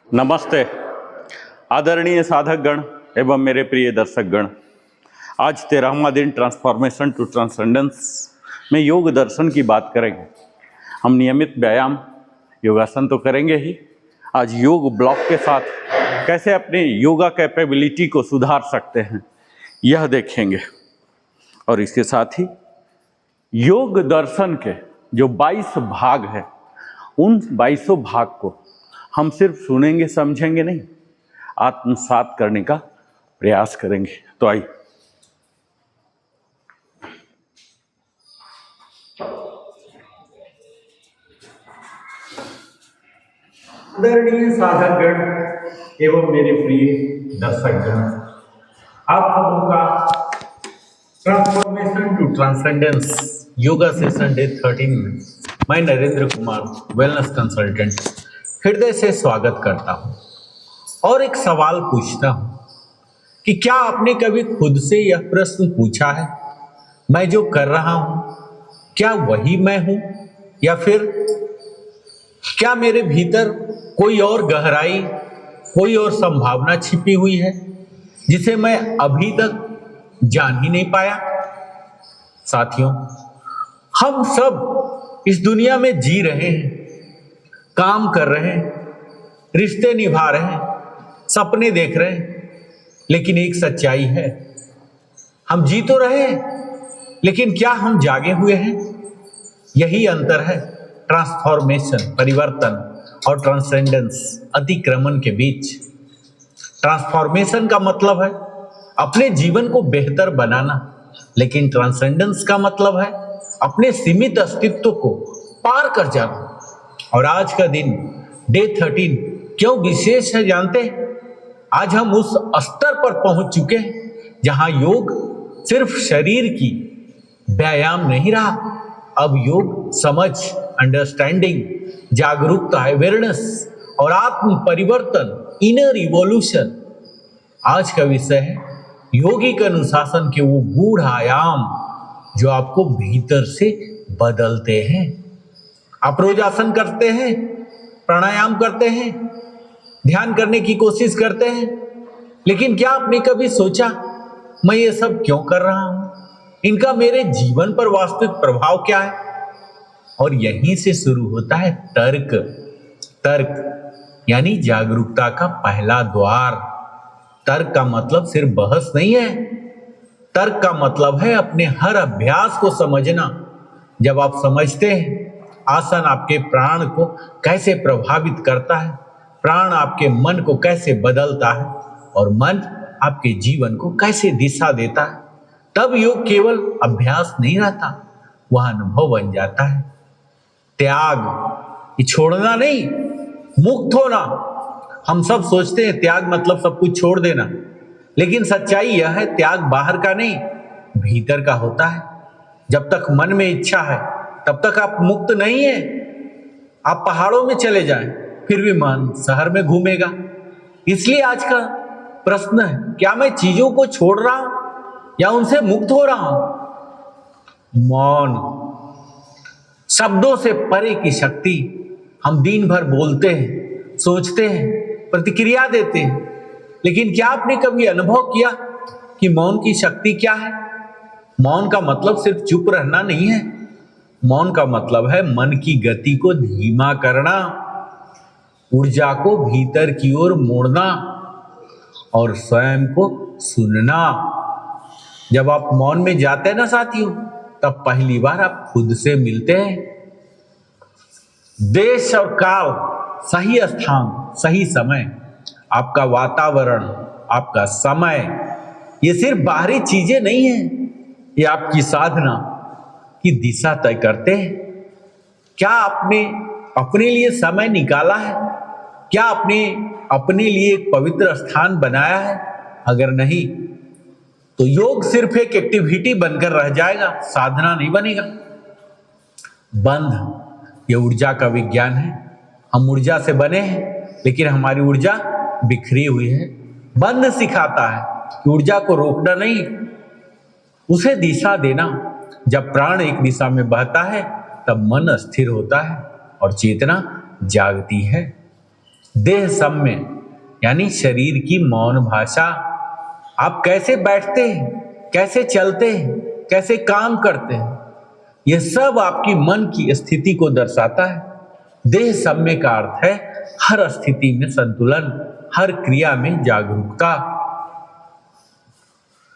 नमस्ते आदरणीय साधक गण एवं मेरे प्रिय दर्शक गण। आज 13वां दिन ट्रांसफॉर्मेशन टू ट्रांसेंडेंस में योग दर्शन की बात करेंगे। हम नियमित व्यायाम योगासन तो करेंगे ही, आज योग ब्लॉक के साथ कैसे अपनी योगा कैपेबिलिटी को सुधार सकते हैं यह देखेंगे। और इसके साथ ही योग दर्शन के जो 22 भाग है, उन 22 भाग को हम सिर्फ सुनेंगे समझेंगे नहीं, आत्मसात करने का प्रयास करेंगे। तो आइए आदरणीय साधक गण एवं मेरे प्रिय दर्शक गण, आप सबों का transformation to transcendence yoga session day 13 में मैं नरेंद्र कुमार वेलनेस कंसल्टेंट हृदय से स्वागत करता हूं और एक सवाल पूछता हूं कि क्या आपने कभी खुद से यह प्रश्न पूछा है, मैं जो कर रहा हूं क्या वही मैं हूं, या फिर क्या मेरे भीतर कोई और गहराई, कोई और संभावना छिपी हुई है जिसे मैं अभी तक जान ही नहीं पाया। साथियों, हम सब इस दुनिया में जी रहे हैं, काम कर रहे हैं, रिश्ते निभा रहे हैं, सपने देख रहे हैं, लेकिन एक सच्चाई है, हम जी तो रहे हैं लेकिन क्या हम जागे हुए हैं? यही अंतर है ट्रांसफॉर्मेशन, परिवर्तन, और ट्रांसेंडेंस, अतिक्रमण के बीच। ट्रांसफॉर्मेशन का मतलब है अपने जीवन को बेहतर बनाना, लेकिन ट्रांसेंडेंस का मतलब है अपने सीमित अस्तित्व को पार कर जाना। और आज का दिन डे 13 क्यों विशेष है जानते हैं? आज हम उस स्तर पर पहुंच चुके हैं जहां योग सिर्फ शरीर की व्यायाम नहीं रहा, अब योग समझ, अंडरस्टैंडिंग, जागरूकता, अवेयरनेस और आत्म परिवर्तन, इनर इवोल्यूशन आज का विषय है। योगिक अनुशासन के वो गूढ़ आयाम जो आपको भीतर से बदलते हैं। आप रोज आसन करते हैं, प्राणायाम करते हैं, ध्यान करने की कोशिश करते हैं, लेकिन क्या आपने कभी सोचा मैं ये सब क्यों कर रहा हूं, इनका मेरे जीवन पर वास्तविक प्रभाव क्या है? और यहीं से शुरू होता है तर्क। तर्क यानी जागरूकता का पहला द्वार। तर्क का मतलब सिर्फ बहस नहीं है, तर्क का मतलब है अपने हर अभ्यास को समझना। जब आप समझते हैं आसन आपके प्राण को कैसे प्रभावित करता है, प्राण आपके मन को कैसे बदलता है, और मन आपके जीवन को कैसे दिशा देता है, तब योग केवल अभ्यास नहीं रहता, वह अनुभव बन जाता है। त्याग, ये छोड़ना नहीं, मुक्त होना। हम सब सोचते हैं त्याग मतलब सब कुछ छोड़ देना, लेकिन सच्चाई यह है त्याग बाहर का नहीं, भीतर का होता है। जब तक मन में इच्छा है तब तक आप मुक्त नहीं है। आप पहाड़ों में चले जाएं फिर भी मन शहर में घूमेगा। इसलिए आज का प्रश्न है, क्या मैं चीजों को छोड़ रहा हूं या उनसे मुक्त हो रहा हूं? मौन, शब्दों से परे की शक्ति। हम दिन भर बोलते हैं, सोचते हैं, प्रतिक्रिया देते हैं, लेकिन क्या आपने कभी अनुभव किया कि मौन की शक्ति क्या है? मौन का मतलब सिर्फ चुप रहना नहीं है, मौन का मतलब है मन की गति को धीमा करना, ऊर्जा को भीतर की ओर मोड़ना और स्वयं को सुनना। जब आप मौन में जाते हैं ना साथियों, तब पहली बार आप खुद से मिलते हैं। देश और काल, सही स्थान, सही समय, आपका वातावरण, आपका समय, ये सिर्फ बाहरी चीजें नहीं है, ये आपकी साधना की दिशा तय करते हैं। क्या आपने अपने लिए समय निकाला है? क्या आपने अपने लिए एक पवित्र स्थान बनाया है? अगर नहीं तो योग सिर्फ एक एक्टिविटी बनकर रह जाएगा, साधना नहीं बनेगा। बंध, ये ऊर्जा का विज्ञान है। हम ऊर्जा से बने हैं, लेकिन हमारी ऊर्जा बिखरी हुई है। बंध सिखाता है कि ऊर्जा को रोकना नहीं, उसे दिशा देना। जब प्राण एक दिशा में बहता है तब मन स्थिर होता है और चेतना जागती है। देह सम्य यानी शरीर की मौन भाषा। आप कैसे बैठते हैं, कैसे चलते हैं, कैसे काम करते हैं, यह सब आपकी मन की स्थिति को दर्शाता है। देह सम्य का अर्थ है हर स्थिति में संतुलन, हर क्रिया में जागरूकता।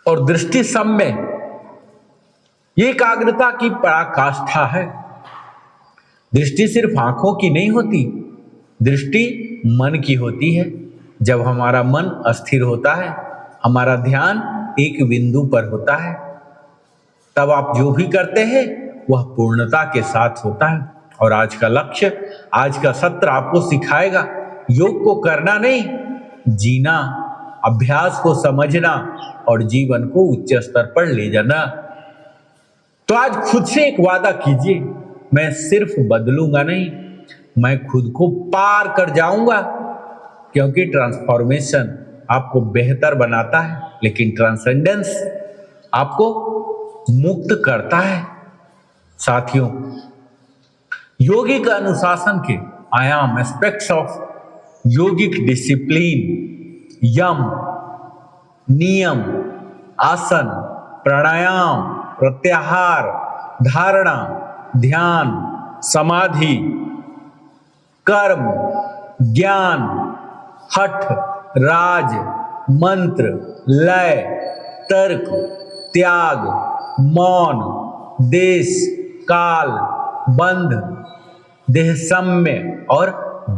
और दृष्टि सम्य ये एकाग्रता की पराकाष्ठा है। दृष्टि सिर्फ आंखों की नहीं होती, दृष्टि मन की होती है। जब हमारा मन अस्थिर होता है, हमारा ध्यान एक बिंदु पर होता है, तब आप जो भी करते हैं वह पूर्णता के साथ होता है। और आज का लक्ष्य, आज का सत्र आपको सिखाएगा योग को करना नहीं, जीना, अभ्यास को समझना और जीवन को उच्च स्तर पर ले जाना। तो आज खुद से एक वादा कीजिए, मैं सिर्फ बदलूंगा नहीं, मैं खुद को पार कर जाऊंगा। क्योंकि ट्रांसफॉर्मेशन आपको बेहतर बनाता है, लेकिन ट्रांसेंडेंस आपको मुक्त करता है। साथियों, योगिक अनुशासन के आयाम, एस्पेक्ट्स ऑफ योगिक डिसिप्लिन, यम, नियम, आसन, प्राणायाम, प्रत्याहार, धारणा, ध्यान, समाधि, कर्म, ज्ञान, हठ, राज, मंत्र, लय, तर्क, त्याग, मौन, देश, काल, बंध, देह सम्य और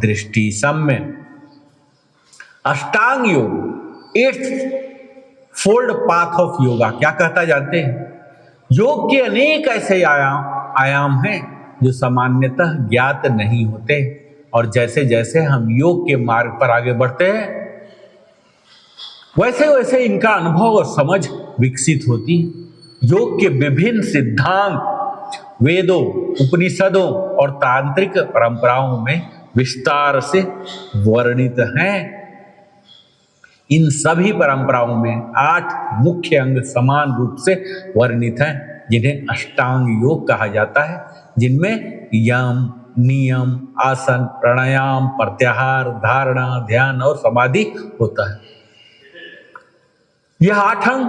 दृष्टि सम्य। अष्टांग योग, eighth fold path of yoga क्या कहता जानते हैं? योग के अनेक ऐसे आयाम हैं जो सामान्यतः ज्ञात नहीं होते, और जैसे जैसे हम योग के मार्ग पर आगे बढ़ते हैं वैसे वैसे इनका अनुभव और समझ विकसित होती है। योग के विभिन्न सिद्धांत वेदों, उपनिषदों और तांत्रिक परंपराओं में विस्तार से वर्णित हैं। इन सभी परंपराओं में 8 मुख्य अंग समान रूप से वर्णित हैं, जिन्हें अष्टांग योग कहा जाता है, जिनमें यम, नियम, आसन, प्राणायाम, प्रत्याहार, धारणा, ध्यान और समाधि होता है। यह 8 अंग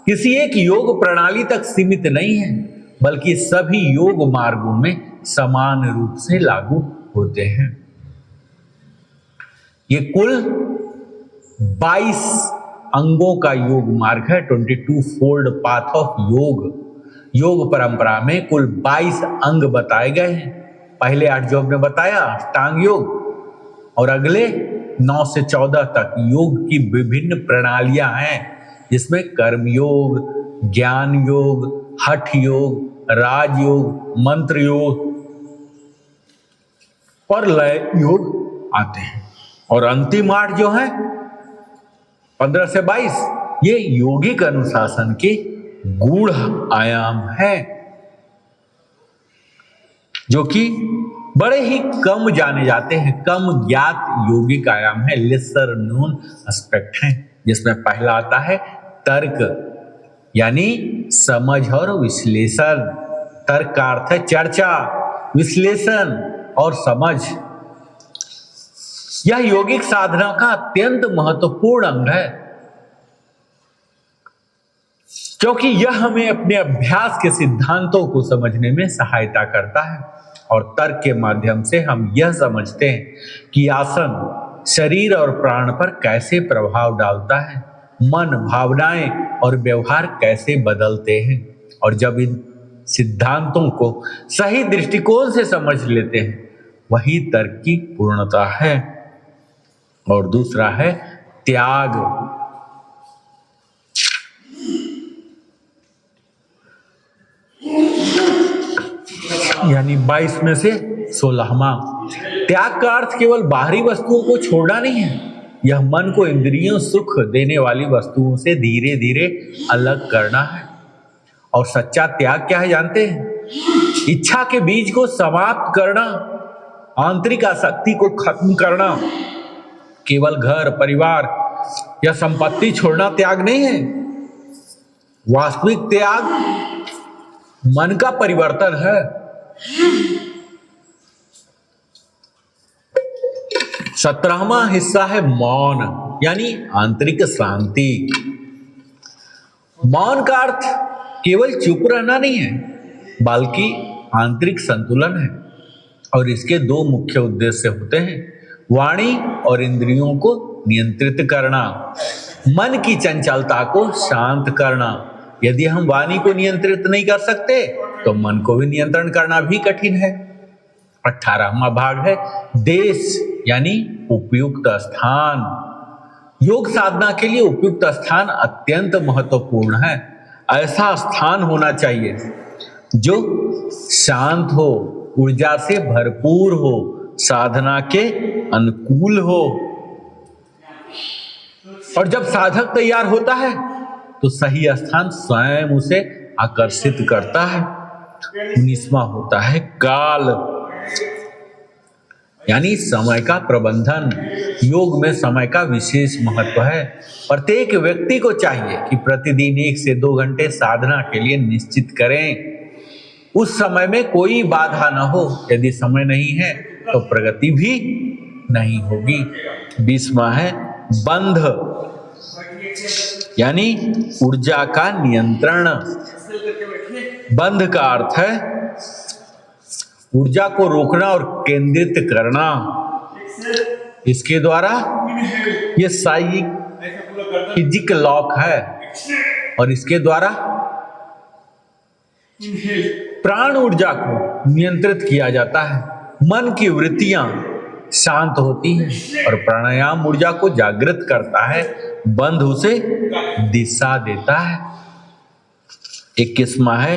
किसी एक योग प्रणाली तक सीमित नहीं है, बल्कि सभी योग मार्गों में समान रूप से लागू होते हैं। ये कुल 22 अंगों का योग मार्ग है, 22 फोल्ड पाथ ऑफ योग। योग परंपरा में कुल 22 अंग बताए गए हैं। पहले 8 जो हमने बताया अष्टांग योग, और अगले 9 से 14 तक योग की विभिन्न प्रणालियां हैं, जिसमें कर्म योग, ज्ञान योग, हठ योग, राजयोग, मंत्र योग और लय योग आते हैं। और अंतिम 8 जो है 15 से 22, ये योगिक अनुशासन के गूढ़ आयाम है, जो कि बड़े ही कम जाने जाते हैं, कम ज्ञात योगिक आयाम है, लेसर नोन एस्पेक्ट हैं। जिसमें पहला आता है तर्क, यानी समझ और विश्लेषण। तर्क का अर्थ है चर्चा, विश्लेषण और समझ। यह योगिक साधना का अत्यंत महत्वपूर्ण अंग है, क्योंकि यह हमें अपने अभ्यास के सिद्धांतों को समझने में सहायता करता है। और तर्क के माध्यम से हम यह समझते हैं कि आसन शरीर और प्राण पर कैसे प्रभाव डालता है, मन, भावनाएं और व्यवहार कैसे बदलते हैं। और जब इन सिद्धांतों को सही दृष्टिकोण से समझ लेते हैं, वही तर्क की पूर्णता है। और दूसरा है त्याग। यानी 22 में से 16वां। त्याग का अर्थ केवल बाहरी वस्तुओं को छोड़ना नहीं है, यह मन को इंद्रियों सुख देने वाली वस्तुओं से धीरे धीरे अलग करना है। और सच्चा त्याग क्या है जानते हैं? इच्छा के बीज को समाप्त करना, आंतरिक आसक्ति को खत्म करना। केवल घर, परिवार या संपत्ति छोड़ना त्याग नहीं है। वास्तविक त्याग मन का परिवर्तन है। 17वां हिस्सा है मौन, यानी आंतरिक शांति। मौन का अर्थ केवल चुप रहना नहीं है, बल्कि आंतरिक संतुलन है। और इसके दो मुख्य उद्देश्य होते हैं, वाणी और इंद्रियों को नियंत्रित करना, मन की चंचलता को शांत करना। यदि हम वाणी को नियंत्रित नहीं कर सकते तो मन को भी नियंत्रण करना भी कठिन है। 18वां भाग है देश, यानी उपयुक्त स्थान। योग साधना के लिए उपयुक्त स्थान अत्यंत महत्वपूर्ण है। ऐसा स्थान होना चाहिए जो शांत हो, ऊर्जा से भरपूर हो, साधना के अनुकूल हो। और जब साधक तैयार होता है तो सही स्थान स्वयं उसे आकर्षित करता है। 19वां होता है काल, यानी समय का प्रबंधन। योग में समय का विशेष महत्व है। प्रत्येक व्यक्ति को चाहिए कि प्रतिदिन 1 से 2 घंटे साधना के लिए निश्चित करें। उस समय में कोई बाधा न हो। यदि समय नहीं है तो प्रगति भी नहीं होगी। 20वां है बंध, यानी ऊर्जा का नियंत्रण। बंध का अर्थ है ऊर्जा को रोकना और केंद्रित करना। इसके द्वारा ये फिजिकल लॉक है और इसके द्वारा प्राण ऊर्जा को नियंत्रित किया जाता है। मन की वृत्तियां शांत होती हैं और प्राणायाम ऊर्जा को जागृत करता है। बंध उसे दिशा देता है। 21वां है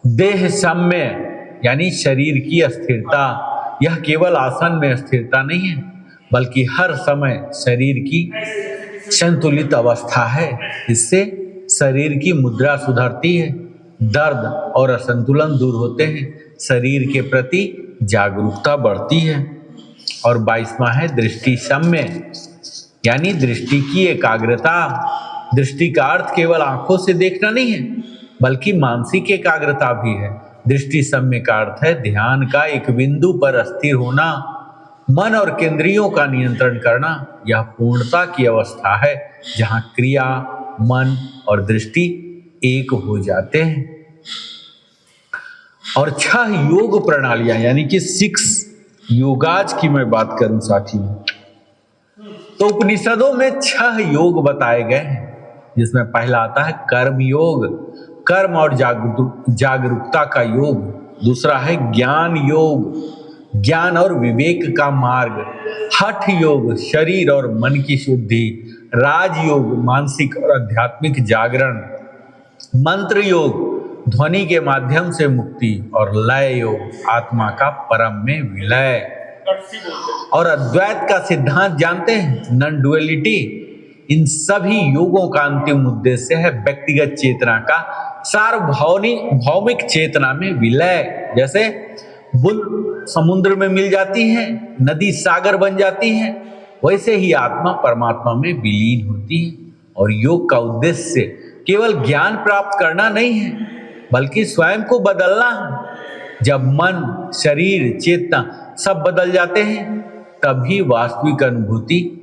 देह सम्य, यानी शरीर की स्थिरता। यह केवल आसन में स्थिरता नहीं है, बल्कि हर समय शरीर की संतुलित अवस्था है। इससे शरीर की मुद्रा सुधरती है, दर्द और असंतुलन दूर होते हैं, शरीर के प्रति जागरूकता बढ़ती है। और 22वां है दृष्टि सम्य, यानी दृष्टि की एकाग्रता। दृष्टि का अर्थ केवल आंखों से देखना नहीं है, बल्कि मानसिक एकाग्रता भी है। दृष्टि सम्य का अर्थ है ध्यान का एक बिंदु पर स्थिर होना, मन और केंद्रियों का नियंत्रण करना। यह पूर्णता की अवस्था है जहां क्रिया, मन और दृष्टि एक हो जाते हैं। और 6 योग प्रणालियां, यानी कि 6 योगाज की मैं बात करूं साथियों, तो उपनिषदों में 6 योग बताए गए हैं, जिसमें पहला आता है कर्म योग, कर्म और जागरूकता का योग। दूसरा है ज्ञान योग, ज्ञान और विवेक का मार्ग। हठ योग, शरीर और मन की शुद्धि। राजयोग, मानसिक और आध्यात्मिक जागरण। मंत्र योग, ध्वनि के माध्यम से मुक्ति। और लय योग, आत्मा का परम में विलय। और अद्वैत का सिद्धांत जानते हैं, नॉन डुअलिटी। इन सभी योगों का अंतिम उद्देश्य है व्यक्तिगत चेतना का सार्वभौमिक चेतना में विलय। जैसे बुल समुद्र में मिल जाती है, नदी सागर बन जाती है, वैसे ही आत्मा परमात्मा में विलीन होती है। और योग का उद्देश्य केवल ज्ञान प्राप्त करना नहीं है, बल्कि स्वयं को बदलना है। जब मन, शरीर, चेतना सब बदल जाते हैं, तभी वास्तविक अनुभूति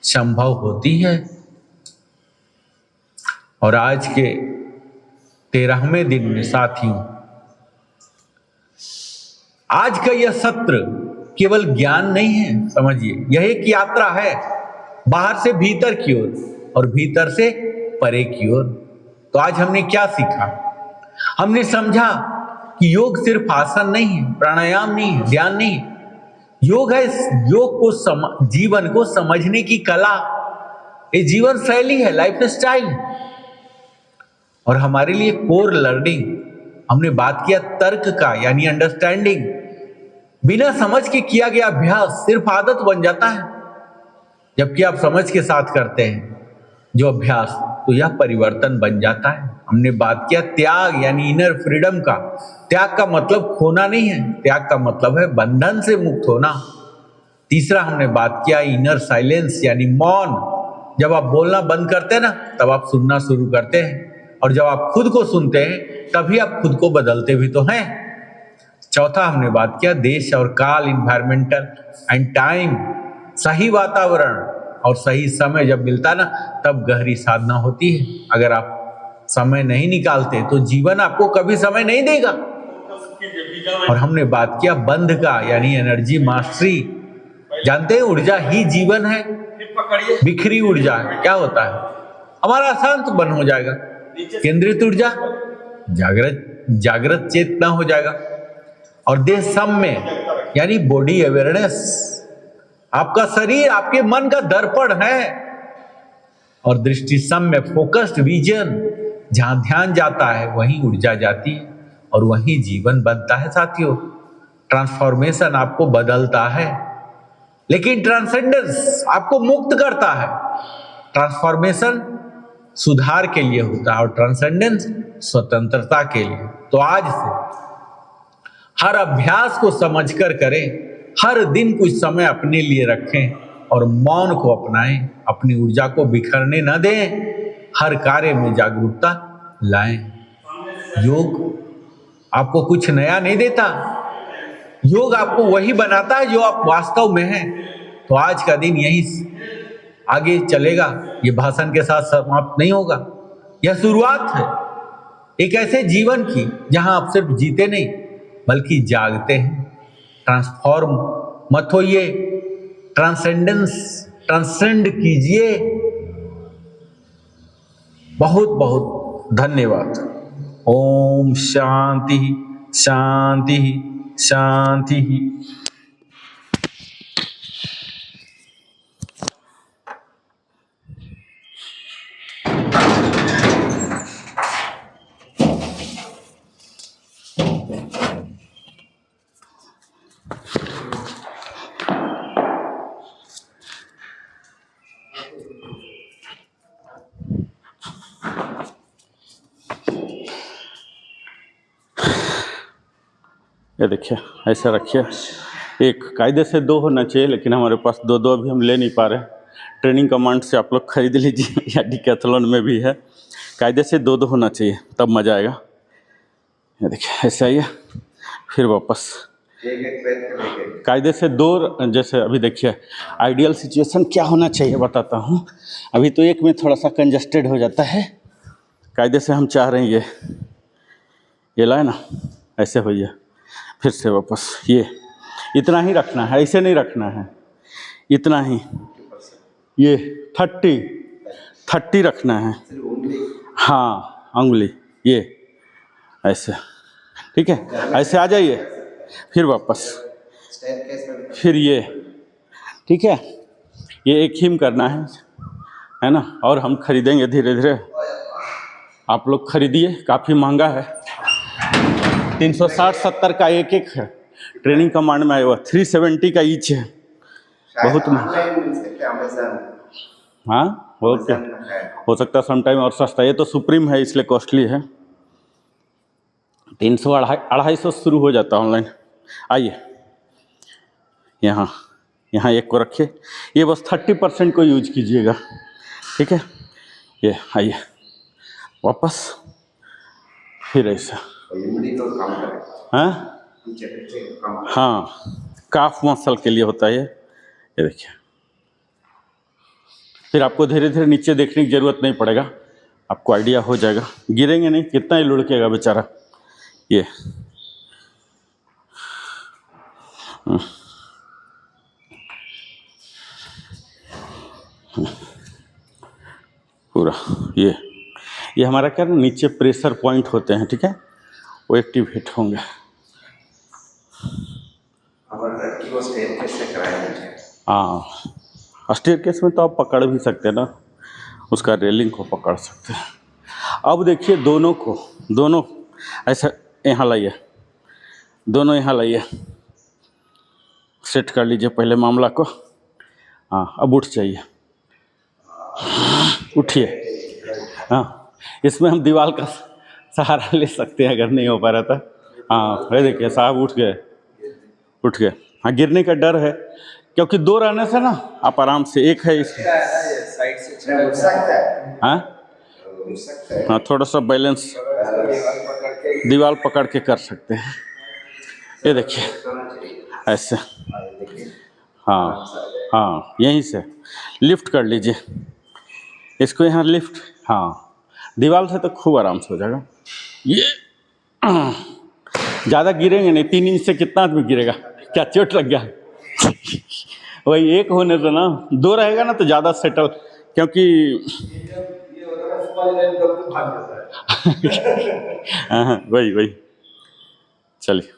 संभव होती है। और आज के 13वें दिन में साथियों, आज का यह सत्र केवल ज्ञान नहीं है, समझिए, यह एक यात्रा है, बाहर से भीतर की ओर और भीतर से परे की ओर। तो आज हमने क्या सीखा? हमने समझा कि योग सिर्फ आसन नहीं है, प्राणायाम नहीं है, ध्यान नहीं है। योग है योग को जीवन को समझने की कला, ये जीवन शैली है, लाइफ स्टाइल है। और हमारे लिए कोर लर्निंग, हमने बात किया तर्क का, यानी अंडरस्टैंडिंग। बिना समझ के किया गया अभ्यास सिर्फ आदत बन जाता है, जबकि आप समझ के साथ करते हैं जो अभ्यास, तो यह परिवर्तन बन जाता है। हमने बात किया त्याग, यानी इनर फ्रीडम का। त्याग का मतलब खोना नहीं है, त्याग का मतलब है बंधन से मुक्त होना। तीसरा हमने बात किया इनर साइलेंस, यानी मौन। जब आप बोलना बंद करते हैं ना, तब आप सुनना शुरू करते हैं, और जब आप खुद को सुनते हैं, तभी आप खुद को बदलते भी तो हैं। चौथा हमने बात किया देश और काल, इन्वायरमेंटल एंड टाइम, सही वातावरण और सही समय जब मिलता ना तब गहरी साधना होती है। अगर आप समय नहीं निकालते तो जीवन आपको कभी समय नहीं देगा। और हमने बात किया बंध का, यानी एनर्जी मास्टरी। जानते हैं ऊर्जा ही जीवन है। बिखरी ऊर्जा क्या होता है? हमारा अशांत मन हो जाएगा। केंद्रित ऊर्जा जागृत चेतना हो जाएगा। और देह सम में, यानी बॉडी अवेयरनेस, आपका शरीर आपके मन का दर्पण है। और दृष्टि सम में फोकस्ड विजन, जहां ध्यान जाता है वहीं ऊर्जा जाती है और वहीं जीवन बनता है। साथियों, ट्रांसफॉर्मेशन आपको बदलता है, लेकिन ट्रांसेंडेंस आपको मुक्त करता है। ट्रांसफॉर्मेशन सुधार के लिए होता है और ट्रांसेंडेंस स्वतंत्रता के लिए। तो आज से हर अभ्यास को समझकर करें, हर दिन कुछ समय अपने लिए रखें और मौन को अपनाएं। अपनी ऊर्जा को बिखरने न दें, हर कार्य में जागरूकता लाएं। योग आपको कुछ नया नहीं देता, योग आपको वही बनाता है जो आप वास्तव में हैं। तो आज का दिन यही आगे चलेगा, ये भाषण के साथ समाप्त नहीं होगा। यह शुरुआत है एक ऐसे जीवन की जहां आप सिर्फ जीते नहीं बल्कि जागते हैं। ट्रांसफॉर्म मत होइए, ट्रांसेंड कीजिए। बहुत बहुत धन्यवाद। ओम शांति शांति शांति। ये देखिए, ऐसा रखिए। एक कायदे से दो होना चाहिए, लेकिन हमारे पास दो दो अभी हम ले नहीं पा रहे। ट्रेनिंग कमांड से आप लोग खरीद लीजिए या डिकैथलॉन में भी है। कायदे से दो दो होना चाहिए, तब मज़ा आएगा। ये देखिए, ऐसे आइए, फिर वापस कायदे से दो। जैसे अभी देखिए, आइडियल सिचुएशन क्या होना चाहिए बताता हूँ। अभी तो एक में थोड़ा सा कंजस्टेड हो जाता है। कायदे से हम चाह रहे हैं ये लाए ना, ऐसे होइए, फिर से वापस। ये इतना ही रखना है, ऐसे नहीं रखना है, इतना ही। ये 30 रखना है। हाँ, उंगली ये ऐसे, ठीक है। ऐसे आ जाइए, फिर वापस, फिर ये, ठीक है। ये एक ही में करना है ना। और हम खरीदेंगे धीरे धीरे। आप लोग खरीदिए, काफ़ी महंगा है। 360-70 का एक एक है। ट्रेनिंग कमांड में आया हुआ 370 का ईच है, बहुत महंगा। हाँ, ओके, हो सकता है समटाइम और सस्ता। ये तो सुप्रीम है इसलिए कॉस्टली है। 300 250 शुरू हो जाता है ऑनलाइन। आइए, यहाँ एक को रखिए। ये बस 30% को यूज कीजिएगा, ठीक है। ये आइए वापस, फिर ऐसा। हाँ, काफ मसल के लिए होता है ये देखिए। फिर आपको धीरे धीरे नीचे देखने की ज़रूरत नहीं पड़ेगा, आपको आइडिया हो जाएगा। गिरेंगे नहीं, कितना ही लुढ़केगा बेचारा ये। पूरा ये हमारा क्या, नीचे प्रेशर पॉइंट होते हैं, ठीक है, वो एक्टिवेट होंगे। हाँ, स्टेयरकेस में तो आप पकड़ भी सकते हैं ना, उसका रेलिंग को पकड़ सकते हैं। अब देखिए, दोनों ऐसा यहाँ लाइए, दोनों यहाँ लाइए, सेट कर लीजिए पहले मामला को। हाँ, अब उठ जाइए, उठिए। हाँ, इसमें हम दीवार का सहारा ले सकते हैं अगर नहीं हो पा रहा था। हाँ, ये देखिए साहब उठ गए। हाँ, गिरने का डर है क्योंकि दो रहने से ना आप आराम से, एक है इस साइड से। हाँ, थोड़ा सा बैलेंस दीवार पकड़ के कर सकते हैं। ये देखिए ऐसे, हाँ हाँ, यहीं से लिफ्ट कर लीजिए इसको, यहाँ लिफ्ट, हाँ दीवार से तो खूब आराम से हो जाएगा ये। ज़्यादा गिरेंगे नहीं, 3 इंच से कितना आदमी गिरेगा, क्या चोट लग गया? वही एक होने दो ना, 2 रहेगा ना तो ज़्यादा सेटल, क्योंकि हाँ वही वही, चलिए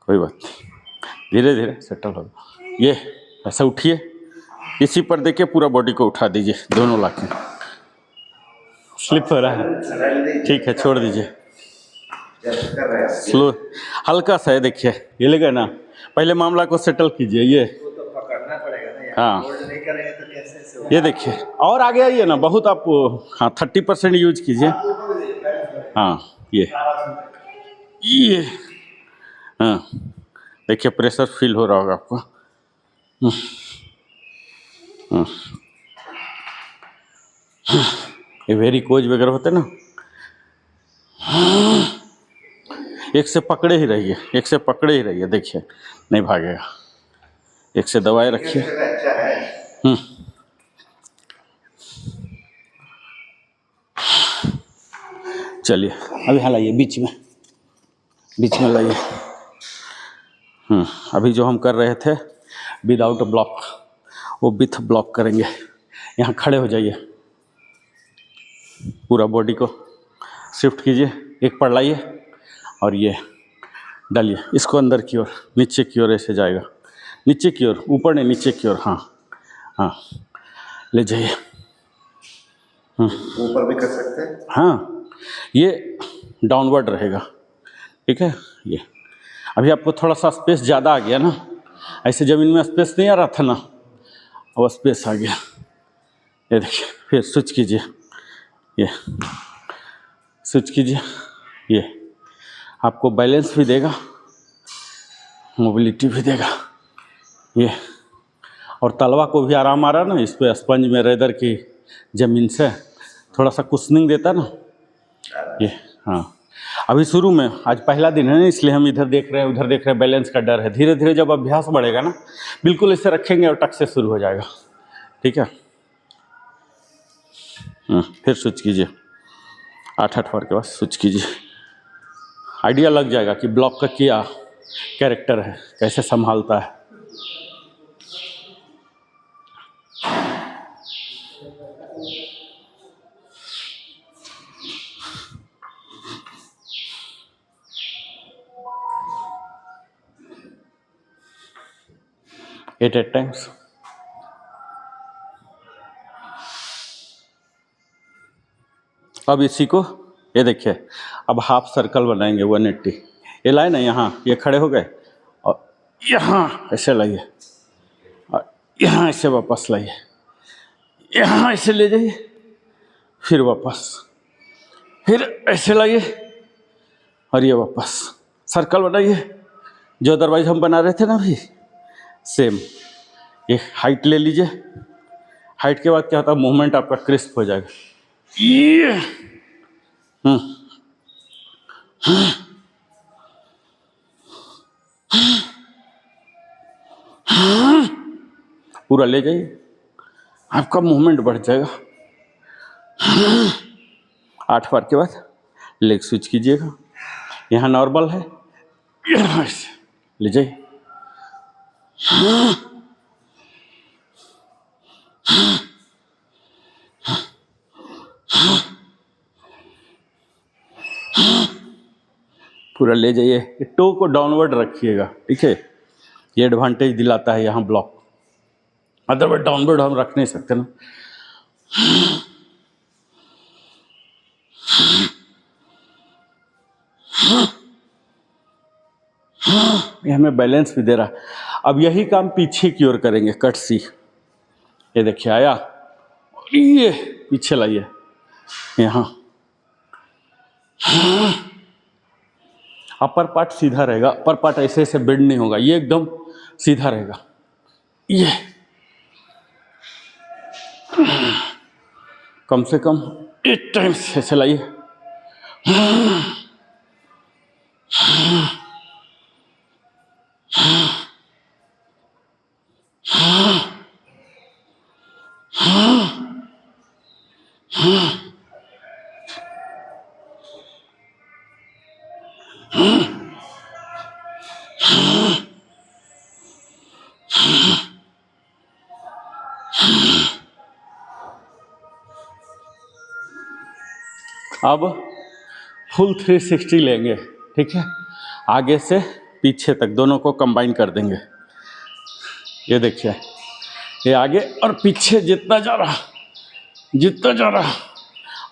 कोई बात नहीं, धीरे धीरे सेटल होगा। ये ऐसा उठिए, इसी पर देखिए पूरा बॉडी को उठा दीजिए, दोनों लाके, स्लिप हो रहा है, ठीक है छोड़ दीजिए, स्लो, हल्का सा है, देखिए ये लेगा ना, पहले मामला को सेटल कीजिए, ये हाँ ये देखिए, और आगे आइए ना, बहुत आप, हाँ 30% यूज कीजिए, हाँ ये हाँ देखिए प्रेशर फील हो रहा होगा आपको। ये वेरिकोज वगैरह होते ना, एक से पकड़े ही रहिए, एक से पकड़े ही रहिए, देखिए नहीं भागेगा, एक से दबाए रखिए। चलिए अभी हलाइए, बीच में लाइए। अभी जो हम कर रहे थे विदाउट ब्लॉक, वो विथ ब्लॉक करेंगे। यहाँ खड़े हो जाइए, पूरा बॉडी को शिफ्ट कीजिए, एक पर लाइए और ये डालिए इसको अंदर की ओर, नीचे की ओर ऐसे जाएगा, नीचे की ओर, ऊपर नहीं नीचे की ओर, हाँ हाँ ले जाइए। ऊपर भी कर सकते हैं, हाँ ये डाउनवर्ड रहेगा, ठीक है। ये अभी आपको थोड़ा सा स्पेस ज़्यादा आ गया ना, ऐसे ज़मीन में स्पेस नहीं आ रहा था ना, वो स्पेस आ गया। ये देखिए, फिर स्विच कीजिए, ये स्विच कीजिए, ये आपको बैलेंस भी देगा, मोबिलिटी भी देगा ये, और तलवा को भी आराम आ रहा ना, इस पर स्पंज में रेदर की ज़मीन से थोड़ा सा कुशनिंग देता ना ये। हाँ अभी शुरू में, आज पहला दिन है ना, इसलिए हम इधर देख रहे हैं उधर देख रहे हैं, बैलेंस का डर है। धीरे धीरे जब अभ्यास बढ़ेगा ना, बिल्कुल इसे रखेंगे और टक से शुरू हो जाएगा, ठीक है। फिर स्विच कीजिए, 8 बार के बाद स्विच कीजिए, आइडिया लग जाएगा कि ब्लॉक का क्या कैरेक्टर है, कैसे संभालता है। At times. अब इसी को, ये देखिए, अब हाफ सर्कल बनाएंगे 180। ये लाए ना यहाँ, ये खड़े हो गए और यहाँ ऐसे लाइए और यहाँ ऐसे वापस लाइए, यहाँ ऐसे ले जाइए, फिर वापस, फिर ऐसे लाइए और ये वापस सर्कल बनाइए, जो अदरवाइज हम बना रहे थे ना अभी, सेम। ये हाइट ले लीजिए, हाइट के बाद क्या होता है, मूवमेंट आपका क्रिस्प हो जाएगा। ये पूरा ले जाइए, आपका मूवमेंट बढ़ जाएगा। 8 बार के बाद लेग स्विच कीजिएगा, यहाँ नॉर्मल है, यहाँ से ले जाइए, पूरा ले जाइए। टो को डाउनवर्ड रखिएगा, ठीक है, ये एडवांटेज दिलाता है यहाँ ब्लॉक, अदरवाइज डाउनवर्ड हम रख नहीं सकते ना। ये हमें बैलेंस भी दे रहा है। अब यही काम पीछे की ओर करेंगे, कट सी। ये देखिए आया, ये पीछे लाइए, यहाँ अपर पार्ट सीधा रहेगा, अपर पार्ट ऐसे ऐसे बेंड नहीं होगा, ये एकदम सीधा रहेगा। ये कम से कम 8 टाइम्स ऐसे लाइए, अब फुल 360 लेंगे, ठीक है, आगे से पीछे तक दोनों को कंबाइन कर देंगे। ये देखिए, ये आगे और पीछे जितना जा रहा,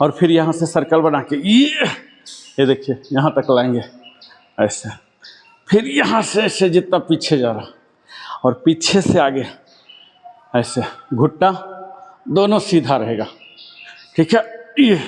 और फिर यहाँ से सर्कल बना के ये देखिए यहाँ तक लाएंगे ऐसे, फिर यहाँ से ऐसे जितना पीछे जा रहा और पीछे से आगे ऐसे, घुटना दोनों सीधा रहेगा, ठीक है। ये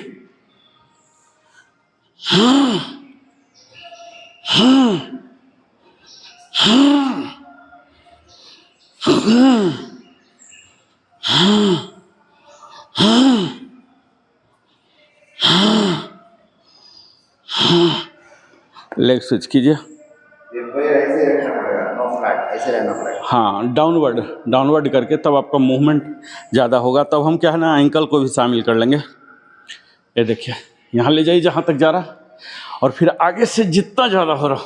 लेग स्विच कीजिए। ऐसे रखना पड़ेगा, नो फ्लैट, ऐसे रहना पड़ेगा। हाँ, डाउनवर्ड करके तब आपका मूवमेंट ज़्यादा होगा। तब हम क्या है ना, एंकल को भी शामिल कर लेंगे। ये देखिए, यहाँ ले जाइए जहाँ तक जा रहा, और फिर आगे से जितना ज़्यादा हो रहा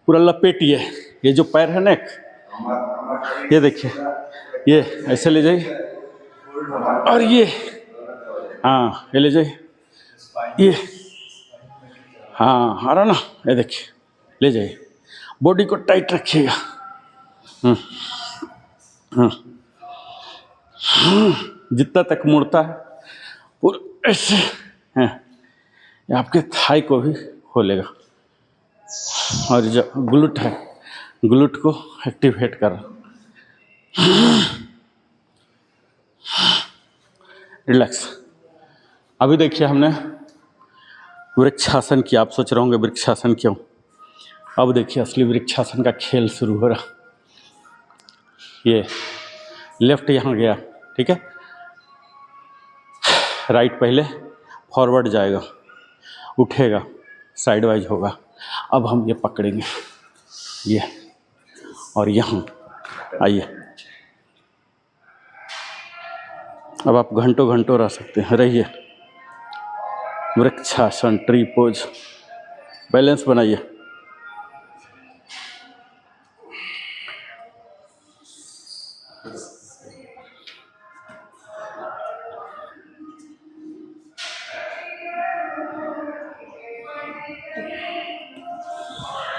पूरा लपेटिए। ये जो पैर है ना, ये देखिए, ये ऐसे ले जाइए, और ये हाँ, ये ले जाइए, ये हाँ, आ रहा ना, ये देखिए, ले जाइए, बॉडी को टाइट रखिएगा। जितना तक मुड़ता है पूरा ऐसे हैं, ये आपके थाई को भी खोलेगा, और जो ग्लूट है, ग्लूट को एक्टिवेट कर रहा। रिलैक्स। अभी देखिए, हमने वृक्षासन किया। आप सोच रहे होंगे वृक्षासन क्यों? अब देखिए असली वृक्षासन का खेल शुरू हो रहा। ये लेफ्ट यहाँ गया, ठीक है, राइट पहले फॉरवर्ड जाएगा, उठेगा, साइड वाइज होगा। अब हम ये पकड़ेंगे, ये, और यहाँ आइए। अब आप घंटों घंटों रह सकते हैं, रहिए। वृक्षासन, ट्री पोज, बैलेंस बनाइए।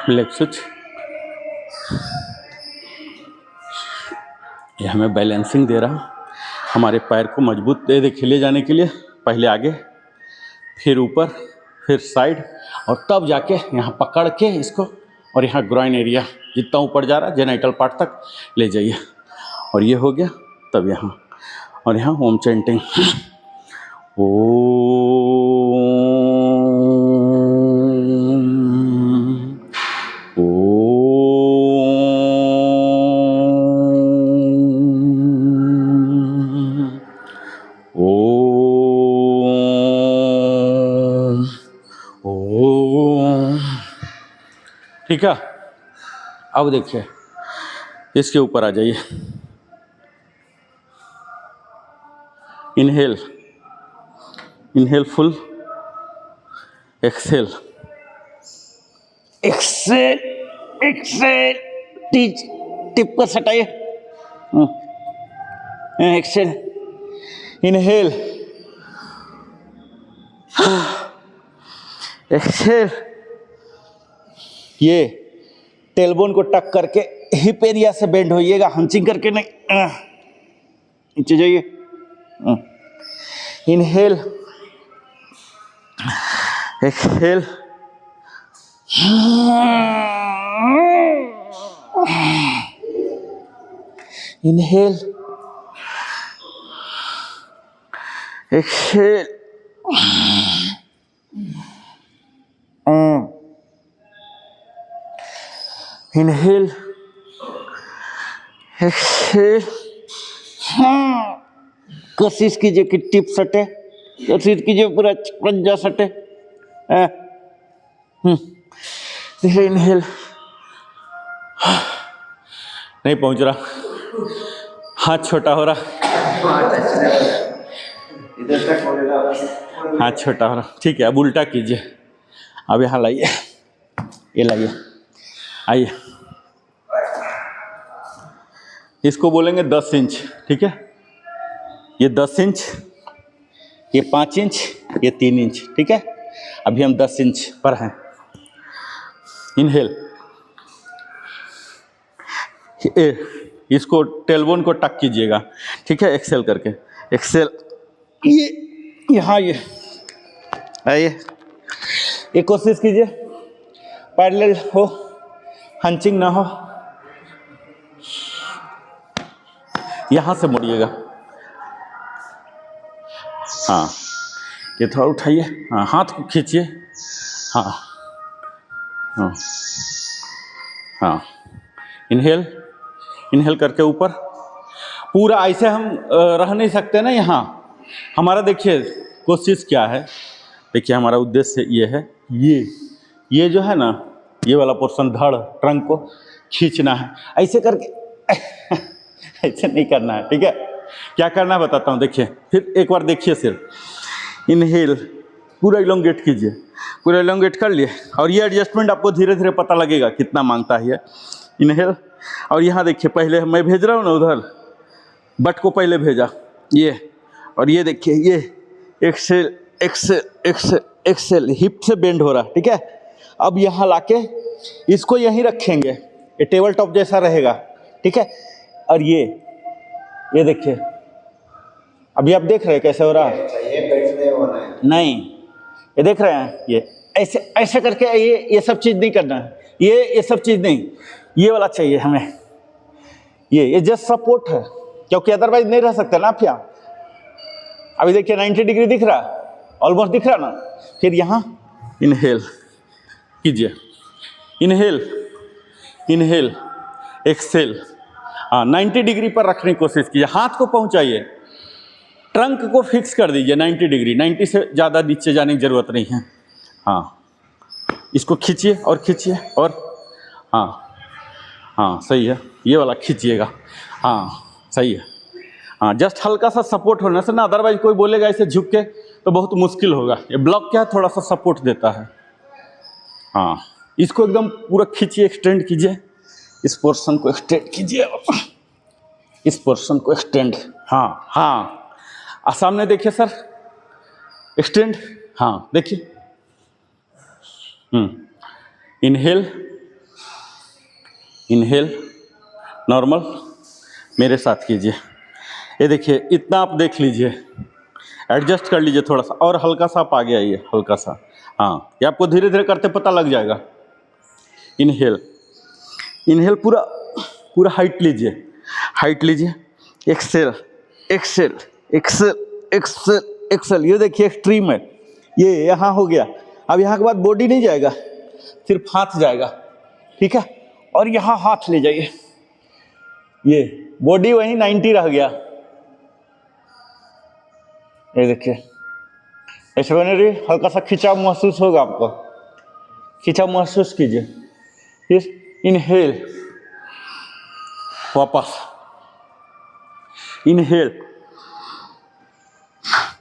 लेग स्विच, ये हमें बैलेंसिंग दे रहा, हमारे पैर को मजबूत दे खिले जाने के लिए। पहले आगे, फिर ऊपर, फिर साइड, और तब जाके यहाँ पकड़ के इसको, और यहाँ ग्राइन एरिया जितना ऊपर जा रहा है जेनाइटल पार्ट तक ले जाइए। और ये हो गया, तब यहाँ, और यहाँ ओम चैंटिंग, ठीक है। अब देखिए, इसके ऊपर आ जाइए। Inhale, inhale full, exhale, exhale, exhale, tip पर सटाइए, एक्सेल, इनहेल, एक्सेल। ये टेलबोन को टक करके हिप एरिया से बेंड होइएगा, हंचिंग करके नहीं, नीचे जाइए। Inhale, exhale, inhale, exhale, inhale, exhale. कोशिश कीजिए कि टिप सटे, कोशिश कीजिए पूरा पंजा सटे। इनहेल, नहीं पहुंच रहा, हाथ छोटा हो रहा, इधर तक होगा, हाथ छोटा हो रहा, ठीक है। अब उल्टा कीजिए, अब यहाँ लाइए, ये लाइए, आइए। इसको बोलेंगे 10 इंच, ठीक है। ये 10 इंच, ये 5 इंच, ये 3 इंच, ठीक है। अभी हम 10 इंच पर हैं। इनहेल, इसको टेलबोन को टक कीजिएगा, ठीक है। एक्सेल करके, एक्सेल, ये यहाँ, ये आइए, एक कोशिश कीजिए पैरेलल हो, हंचिंग ना हो। यहाँ से मुड़िएगा, हाँ, ये थोड़ा उठाइए, हाँ, हाथ को खींचिए, हाँ हाँ हाँ। इनहेल, इनहेल करके ऊपर पूरा। ऐसे हम रह नहीं सकते ना यहाँ। हमारा देखिए कोशिश क्या है, देखिए हमारा उद्देश्य ये है, ये जो है ना, ये वाला पोर्शन धड़ ट्रंक को खींचना है, ऐसे करके ऐसे नहीं करना है, ठीक है। क्या करना है बताता हूँ, देखिए फिर एक बार देखिए सिर्फ। इनहेल, पूरा इलोंगेट कीजिए, पूरा इलोंगेट कर लिए, और ये एडजस्टमेंट आपको धीरे धीरे पता लगेगा कितना मांगता है ये। इनहेल, और यहाँ देखिए पहले मैं भेज रहा हूँ ना उधर, बट को पहले भेजा ये, और ये देखिए ये exhale exhale exhale exhale, hip से बेंड हो रहा, ठीक है। अब यहाँ लाके इसको यहीं रखेंगे, ये टेबल टॉप जैसा रहेगा, ठीक है। और ये देखिए, अभी आप देख रहे हैं कैसे हो रहा है, ये बेल्ट नहीं होना है, नहीं, ये देख रहे हैं, ये ऐसे ऐसे करके, ये सब चीज़ नहीं करना है, ये सब चीज़ नहीं, ये वाला चाहिए हमें, ये जस्ट सपोर्ट है, क्योंकि अदरवाइज नहीं रह सकते ना आप यहाँ। अभी देखिए 90 डिग्री दिख रहा, ऑलमोस्ट दिख रहा ना। फिर यहाँ इनहेल कीजिए, इनहेल इनहेल एक्सेल, हाँ, 90 डिग्री पर रखने की कोशिश कीजिए, हाथ को पहुँचाइए, ट्रंक को फिक्स कर दीजिए 90 डिग्री, 90 से ज़्यादा नीचे जाने की ज़रूरत नहीं है। हाँ, इसको खींचिए और खींचिए, और हाँ हाँ सही है, ये वाला खींचिएगा, हाँ सही है। हाँ, जस्ट हल्का सा सपोर्ट होने से ना, अदरवाइज कोई बोलेगा ऐसे झुक के तो बहुत मुश्किल होगा। ये ब्लॉक क्या है, थोड़ा सा सपोर्ट देता है। हाँ, इसको एकदम पूरा खींचिए, एक्सटेंड कीजिए, इस पोर्शन को एक्सटेंड कीजिए, इस पोर्शन को एक्सटेंड, हाँ हाँ। सामने देखिए सर, एक्सटेंड, हाँ देखिए, इनहेल इनहेल, नॉर्मल, मेरे साथ कीजिए। ये देखिए, इतना आप देख लीजिए, एडजस्ट कर लीजिए थोड़ा सा, और हल्का सा आप आगे आइए, हल्का सा, हाँ, ये आपको धीरे धीरे करते पता लग जाएगा। इनहेल, इनहेल, पूरा पूरा हाइट लीजिए, हाइट लीजिए, exhale exhale exhale exhale exhale, ये देखिए एक्सट्रीम है, ये यहाँ हो गया। अब यहाँ के बाद बॉडी नहीं जाएगा, सिर्फ हाथ जाएगा, ठीक है। और यहाँ हाथ ले जाइए, ये बॉडी वहीं 90 रह गया, ये देखिए ऐसे बने रही, हल्का सा खिंचाव महसूस होगा आपको, खिंचाव महसूस कीजिए। फिर इनहेल, वापस इनहेल,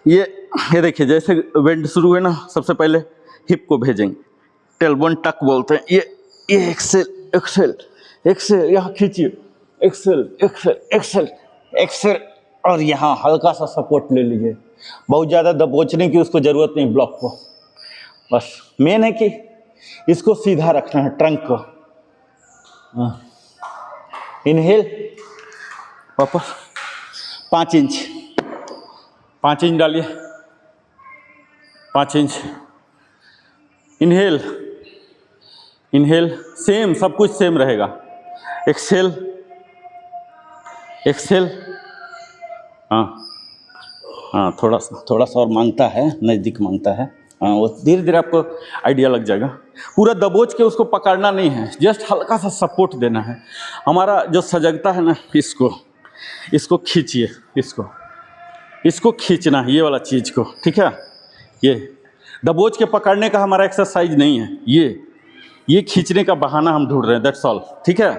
ये देखिए जैसे बेंड शुरू हुए ना, सबसे पहले हिप को भेजेंगे, टेलबोन टक बोलते हैं, ये एक्सेल एक्सेल एक्सेल, यहाँ खींचिए, एक्सेल एक्सेल एक्सेल एक्सेल, और यहाँ हल्का सा सपोर्ट ले लीजिए, बहुत ज़्यादा दबोचने की उसको ज़रूरत नहीं ब्लॉक को, बस मेन है कि इसको सीधा रखना है ट्रंक को। इनहेल, वापस 5 इंच, 5 इंच डालिए, 5 इंच, इनहेल इनहेल, सेम, सब कुछ सेम रहेगा, एक्सेल एक्सेल, हाँ हाँ, थोड़ा सा और मांगता है, नज़दीक मांगता है, हाँ, वो धीरे धीरे आपको आइडिया लग जाएगा। पूरा दबोच के उसको पकड़ना नहीं है, जस्ट हल्का सा सपोर्ट देना है। हमारा जो सजगता है ना, इसको खींचिए, इसको खींचना है, ये वाला चीज़ को, ठीक है। ये दबोच के पकड़ने का हमारा एक्सरसाइज नहीं है, ये खींचने का बहाना हम ढूंढ रहे हैं, दैट्स ऑल, ठीक है।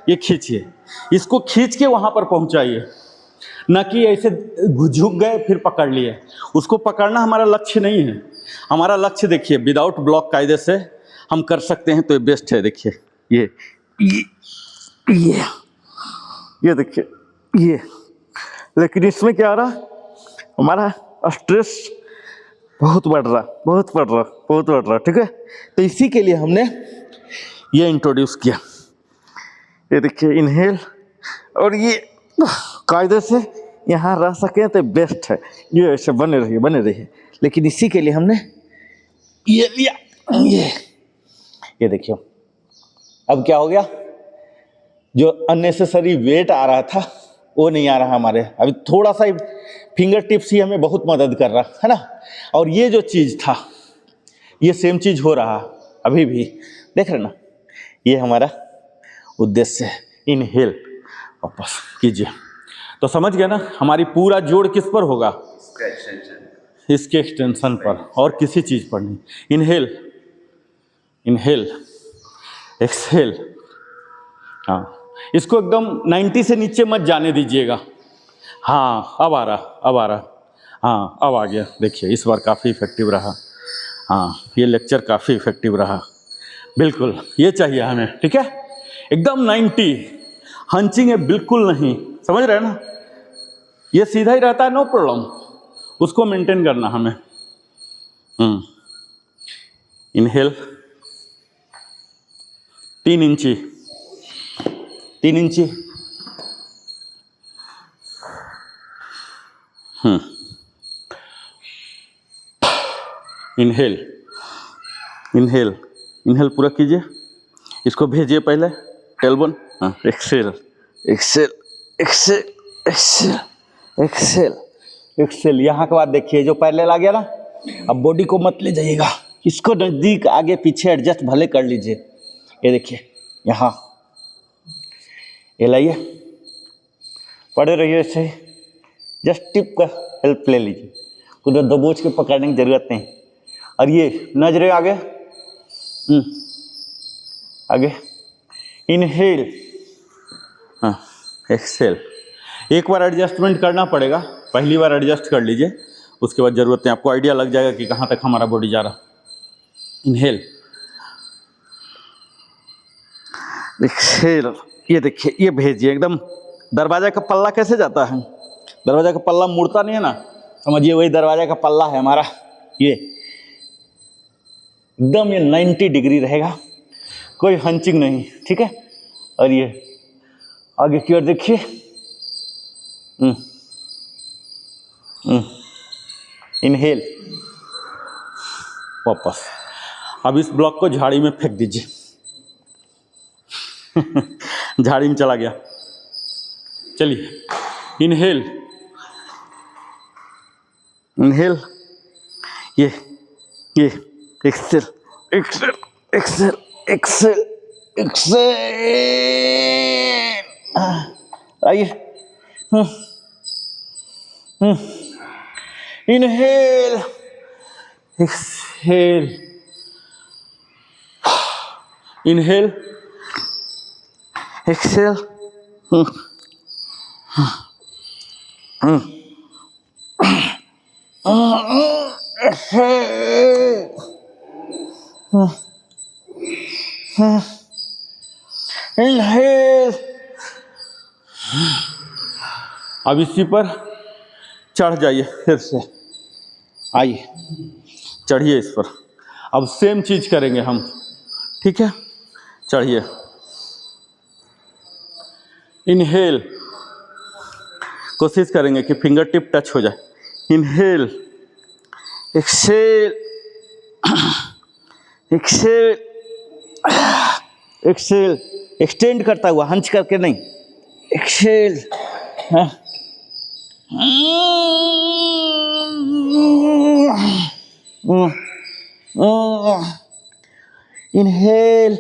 ये खींचिए, इसको खींच के वहाँ पर पहुँचाइए, न कि ऐसे झुक गए फिर पकड़ लिए। उसको पकड़ना हमारा लक्ष्य नहीं है। हमारा लक्ष्य देखिए, विदाउट ब्लॉक कायदे से हम कर सकते हैं तो ये बेस्ट है। देखिए ये देखिए ये, लेकिन इसमें क्या आ रहा, हमारा स्ट्रेस बहुत बढ़ रहा, बहुत बढ़ रहा, बहुत बढ़ रहा, ठीक है। तो इसी के लिए हमने ये इंट्रोड्यूस किया। ये देखिए इनहेल, और ये कायदे से यहाँ रह सकें तो बेस्ट है, ये ऐसे बने रहिए बने रहिए। लेकिन इसी के लिए हमने ये लिया, ये देखिए अब क्या हो गया, जो अननेसेसरी वेट आ रहा था वो नहीं आ रहा हमारे। अभी थोड़ा सा फिंगर टिप्स ही हमें बहुत मदद कर रहा है ना। और ये जो चीज़ था ये सेम चीज़ हो रहा अभी भी, देख रहे ना, ये हमारा उद्देश्य है। इनहेल वापस कीजिए, तो समझ गए ना, हमारी पूरा जोड़ किस पर होगा, इसका एक्सटेंशन, इसके एक्सटेंशन पर, और किसी चीज़ पर नहीं। Inhale, inhale, exhale. हाँ, इसको एकदम 90 से नीचे मत जाने दीजिएगा। हाँ, अब आ रहा, अब आ रहा, हाँ अब आ गया। देखिए इस बार काफ़ी इफेक्टिव रहा। हाँ, ये लेक्चर काफ़ी इफेक्टिव रहा, बिल्कुल ये चाहिए हमें, ठीक है। एकदम 90, हंचिंग है बिल्कुल नहीं, समझ रहे हैं ना। ये सीधा ही रहता है, नो प्रॉब्लम, उसको मेंटेन करना हमें। इनहेल 3 इंची, 3 इंची। इनहेल, इनहेल, इनहेल पूरा कीजिए, इसको भेजिए पहले टेलबोन। हाँ, exhale, exhale, exhale, exhale, exhale, exhale. यहाँ के बाद देखिए जो पैरेलल आ गया ना, अब बॉडी को मत ले जाइएगा, इसको नज़दीक आगे पीछे एडजस्ट भले कर लीजिए। ये देखिए यहाँ, ये लाइए, पड़े रहिए ऐसे, जस्ट टिप का हेल्प ले लीजिए, खुद दबोच के पकड़ने की जरूरत नहीं। और ये नजरें आगे, आगे, इनहेल, हाँ, एक्सेल। एक बार एडजस्टमेंट करना पड़ेगा, पहली बार एडजस्ट कर लीजिए, उसके बाद ज़रूरत नहीं, आपको आइडिया लग जाएगा कि कहाँ तक हमारा बॉडी जा रहा। Inhale, exhale. ये देखिए, ये भेजिए एकदम। दरवाजा का पल्ला कैसे जाता है, दरवाजा का पल्ला मुड़ता नहीं है ना, समझिए वही दरवाजा का पल्ला है हमारा। ये एकदम ये 90 डिग्री रहेगा, कोई हंचिंग नहीं, ठीक है। और ये आगे की ओर देखिए, इनहेल, वापस। अब इस ब्लॉक को झाड़ी में फेंक दीजिए। झाड़ी में चला गया। चलिए, इनहेल, इनहेल, ये exhale, exhale, exhale, exhale, exhale. आइए, inhale, exhale, inhale, exhale, inhale. अब इसी पर चढ़ जाइए, फिर से आइए, चढ़िए इस पर। अब सेम चीज करेंगे हम, ठीक है। चढ़िए, इनहेल, कोशिश करेंगे कि फिंगर टिप टच हो जाए। Inhale, exhale, exhale, exhale, extend करता हुआ, हंच करके नहीं, exhale. Inhale,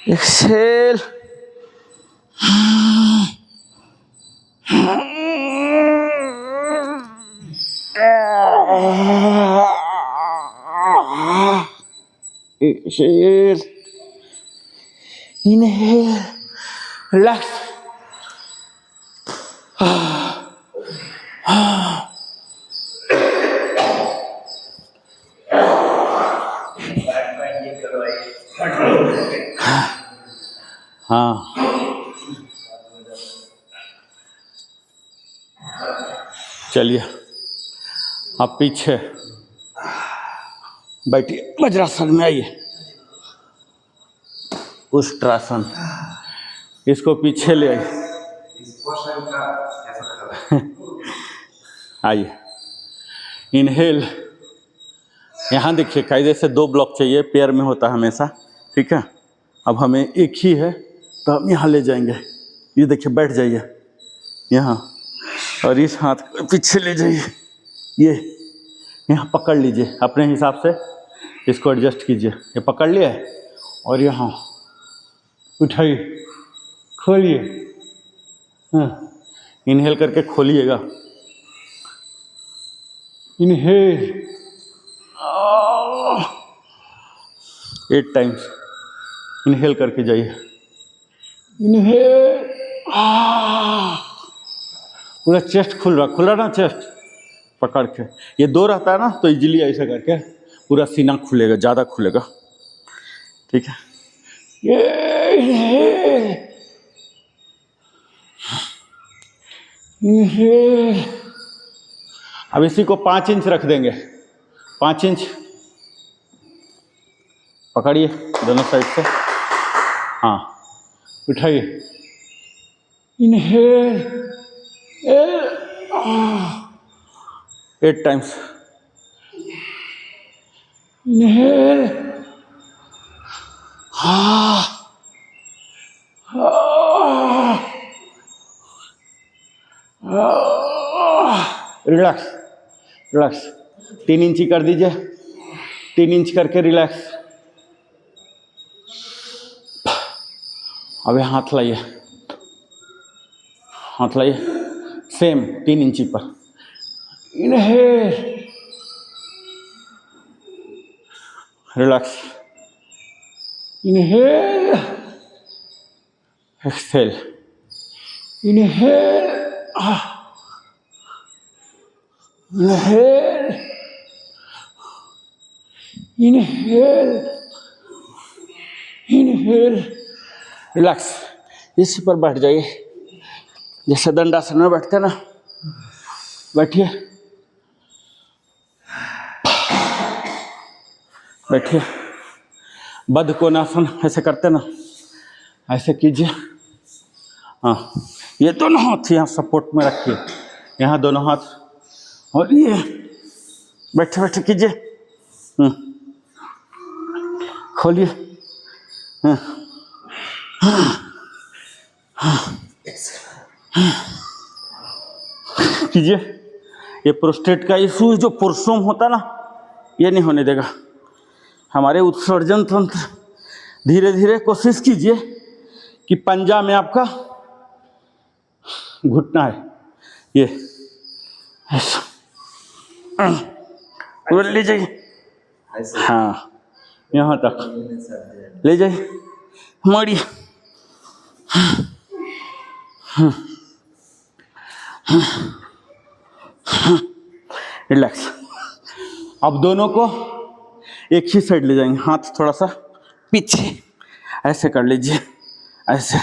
exhale, exhale, inhale, relax. हाँ, चलिए आप पीछे बैठिए, वज्रासन में आइए, उष्ट्रासन, इसको पीछे ले आइए, आइए इनहेल। यहाँ देखिए कायदे से 2 ब्लॉक चाहिए, पेयर में होता है हमेशा, ठीक है। अब हमें एक ही है तो हम यहाँ ले जाएंगे, ये देखिए बैठ जाइए यहाँ, और इस हाथ को पीछे ले जाइए, ये यहाँ पकड़ लीजिए अपने हिसाब से, इसको एडजस्ट कीजिए, ये पकड़ लिया और यहाँ उठाइए, खोलिए, हाँ इनहेल करके खोलिएगा, इनहेल 8 टाइम्स, इनहेल करके जाइए, इनहेल, पूरा चेस्ट खुल रहा ना, चेस्ट पकड़ के, ये 2 रहता है ना तो इजीली ऐसा करके पूरा सीना खुलेगा, ज़्यादा खुलेगा, ठीक है। ये इनहेल, अब इसी को 5 इंच रख देंगे, 5 इंच पकड़िए दोनों साइड से, हाँ उठाइए, inhale 8 times, inhale, relax relax, 3 inch ही कर दीजिए, 3 इंच करके रिलैक्स। अब हाथ लाइए, हाथ लाइए सेम 3 इंची पर, inhale, relax, inhale, exhale, inhale, inhale, inhale, inhale, relax. इसी पर बैठ जाइए, जैसे दंडासन में बैठते हैं ना, बैठिए, बैठिए, बद्ध कोणासन ऐसे करते ना, ऐसे कीजिए, हाँ ये दोनों हाथ यहाँ सपोर्ट में रखिए, यहाँ दोनों हाथ, और ये बैठे बैठे कीजिए, खोलिए, कीजिए। ये प्रोस्टेट का इशू जो पुरुषों होता ना, ये नहीं होने देगा। हमारे उत्सर्जन तंत्र, धीरे धीरे कोशिश कीजिए कि पंजा में आपका घुटना है, ये ऐसा ले जाइए, हाँ यहाँ तक ले जाइए, मोड़िए, रिलैक्स। अब दोनों को एक ही साइड ले जाएंगे, हाथ थोड़ा सा पीछे ऐसे कर लीजिए, ऐसे,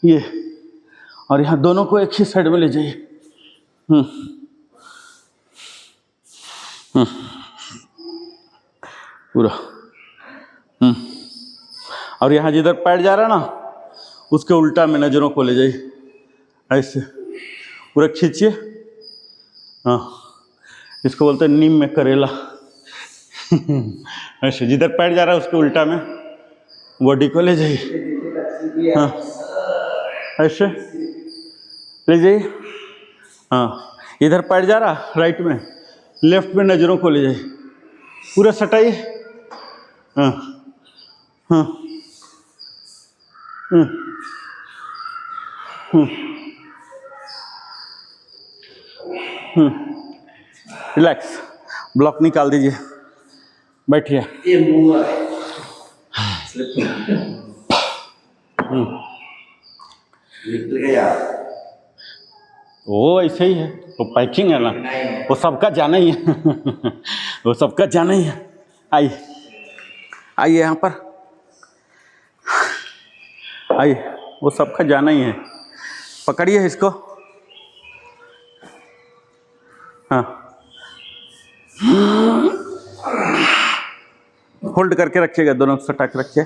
ये, और यहाँ दोनों को एक ही साइड में ले जाइए, पूरा, और यहाँ जिधर पैर जा रहा है ना, उसके उल्टा में नजरों को ले जाइए, ऐसे पूरा खींचिए, हाँ इसको बोलते हैं नीम में करेला। ऐसे जिधर पैर जा रहा है उसके उल्टा में बॉडी को ले जाइए, हाँ ऐसे ले जाइए, हाँ इधर पैर जा रहा राइट में, लेफ्ट में नजरों को ले जाइए, पूरा सटाइए, हाँ हाँ रिलैक्स। ब्लॉक निकाल दीजिए, बैठिए, वो ऐसे ही है, वो पैकिंग है ना, वो सबका जाना ही है। वो सबका जाना ही है। आइए आइए यहाँ पर आइए, वो सबका जाना ही है। पकड़िए इसको, हाँ, होल्ड करके रखिएगा, दोनों सटा के रखिए,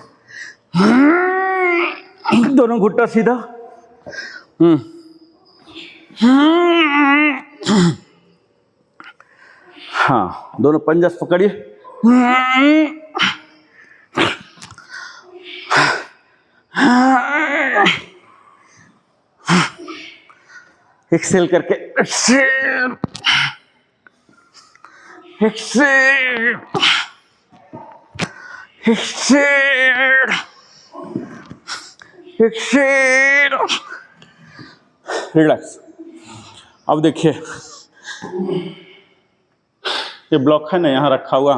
दोनों घुट्टा सीधा। हाँ, दोनों पंजा से पकड़िए। एक्सेल करके, exhale, exhale, exhale, exhale, relax. अब देखिए, ये ब्लॉक है ना यहाँ रखा हुआ,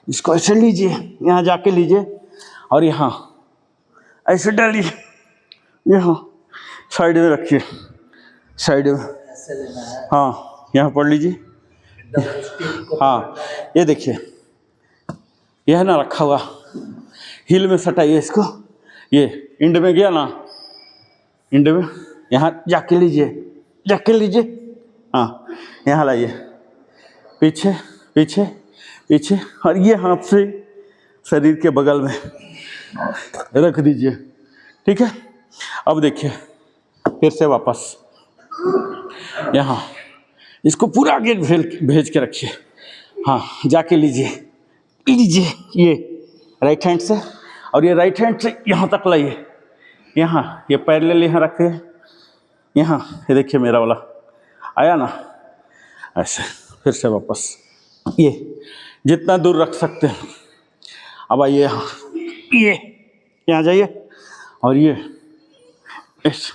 इसको ऐसे लीजिए, यहाँ जाके लीजिए और यहाँ ऐसे डालिए, यहाँ साइड में रखिए, साइड में, हाँ यहाँ पढ़ लीजिए। हाँ, ये देखिए, यह है ना रखा हुआ, हिल में सटाइए इसको, ये इंड में गया ना, इंड में यहाँ जाके लीजिए, जाके लीजिए, हाँ यहाँ लाइए, पीछे पीछे पीछे, और ये हाथ से शरीर के बगल में रख दीजिए, ठीक है। अब देखिए, फिर से वापस यहाँ, इसको पूरा आगे भेज के रखिए, हाँ जाके लीजिए, लीजिए ये राइट हैंड से, और ये राइट हैंड से यहाँ तक लाइए, यहाँ ये पैरेलल यहाँ रखिए, यहाँ ये देखिए मेरा वाला आया ना, ऐसे फिर से वापस, ये जितना दूर रख सकते हैं। अब आइए यहाँ, ये यहाँ जाइए, और ये इस,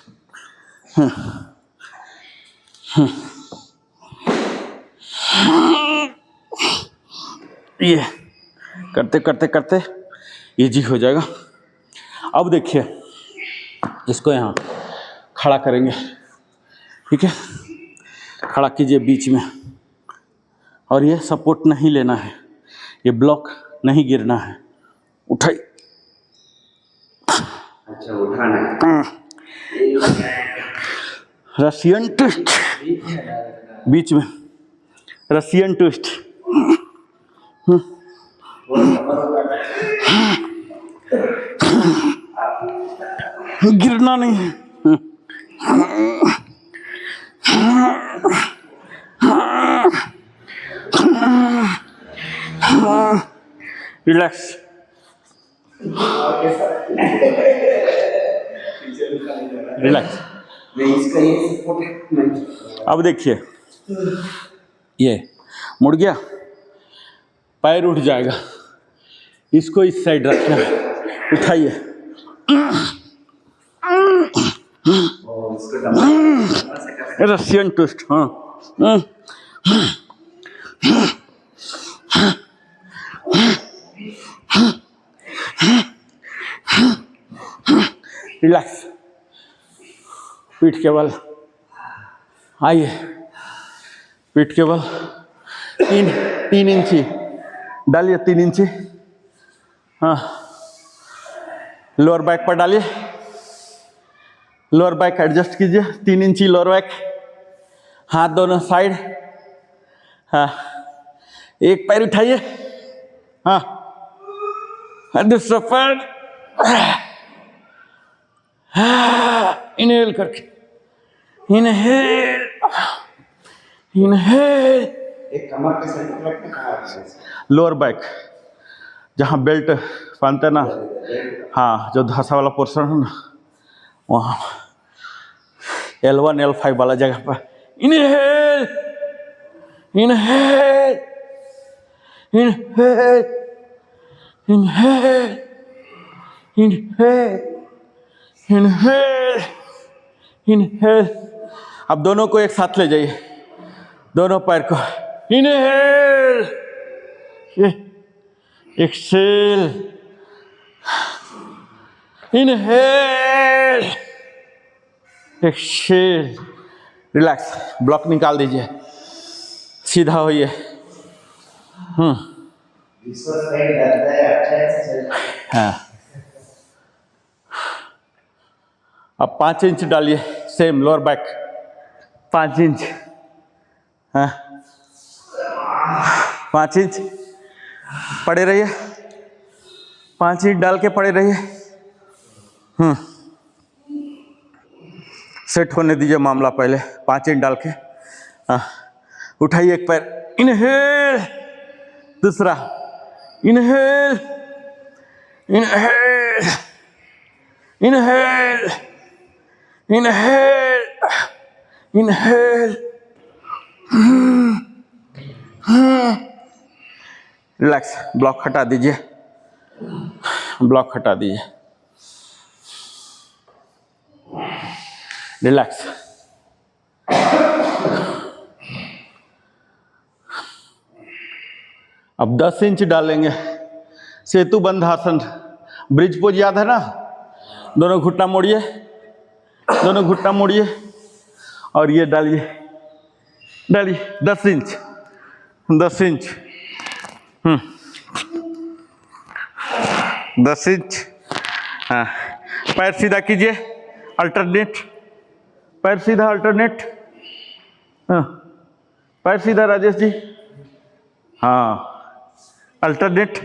ये करते करते करते इजी हो जाएगा। अब देखिए, इसको यहाँ खड़ा करेंगे, ठीक है, खड़ा कीजिए बीच में, और ये सपोर्ट नहीं लेना है, ये ब्लॉक नहीं गिरना है, उठाइए, अच्छा उठाना है। रशियन ट्विस्ट, बीच में रशियन ट्विस्ट, गिरना नहीं है, रिलैक्स। रिलैक्स। इसका ये सपोर्ट। अब देखिए, ये मुड़ गया, पैर उठ जाएगा, इसको इस साइड रखना है, उठाइए, रशियन ट्विस्ट, हाँ, रिलैक्स। पीठ के बल आइए, पीठ के बल तीन इंची डालिए, 3 इंची, हाँ, लोअर बैक पर डालिए, लोअर बैक एडजस्ट कीजिए, 3 इंची लोअर बैक, हाथ दोनों साइड, हाँ, एक पैर उठाइए, हाँ, दूसरा पैर, इनहेल करके, इनहेल, इनहेल, एक कमर के सेंटर रखने कहाँ है? लोअर बैक, जहाँ बेल्ट बांधते ना, हाँ, जो धंसा वाला पोर्शन है ना, वहाँ L1 L5 वाला जगह पर, inhale, inhale, inhale, inhale, inhale, inhale, inhale. अब दोनों को एक साथ ले जाइए, दोनों पैर को, inhale, exhale, inhale, exhale, relax. Block निकाल दीजिए, सीधा होइए, इसको सही करता है, अच्छा एक्सरसाइज। हाँ, अब 5 इंच डालिए, सेम लोअर बैक, 5 इंच, हाँ, 5 इंच पड़े रहिए, 5 इंच डाल के पड़े रहिए। सेट होने दीजिए मामला पहले। 5 इंच डाल के उठाइए एक पैर, इनहेल, दूसरा inhale, inhale, inhale, inhale, inhale. Relax, block हटा दीजिए, ब्लॉक हटा दीजिए, रिलैक्स। अब 10 इंच डालेंगे। सेतु बंध आसन, ब्रिज पोज याद है ना? दोनों घुटना मोड़िए, दोनों घुटना मोड़िए और ये डालिए, डालिए 10 इंच, 10 इंच, 10 इंच। हाँ, पैर सीधा कीजिए, अल्टरनेट, पैर सीधा अल्टरनेट। हाँ, पैर सीधा राजेश जी। हाँ, अल्टरनेट।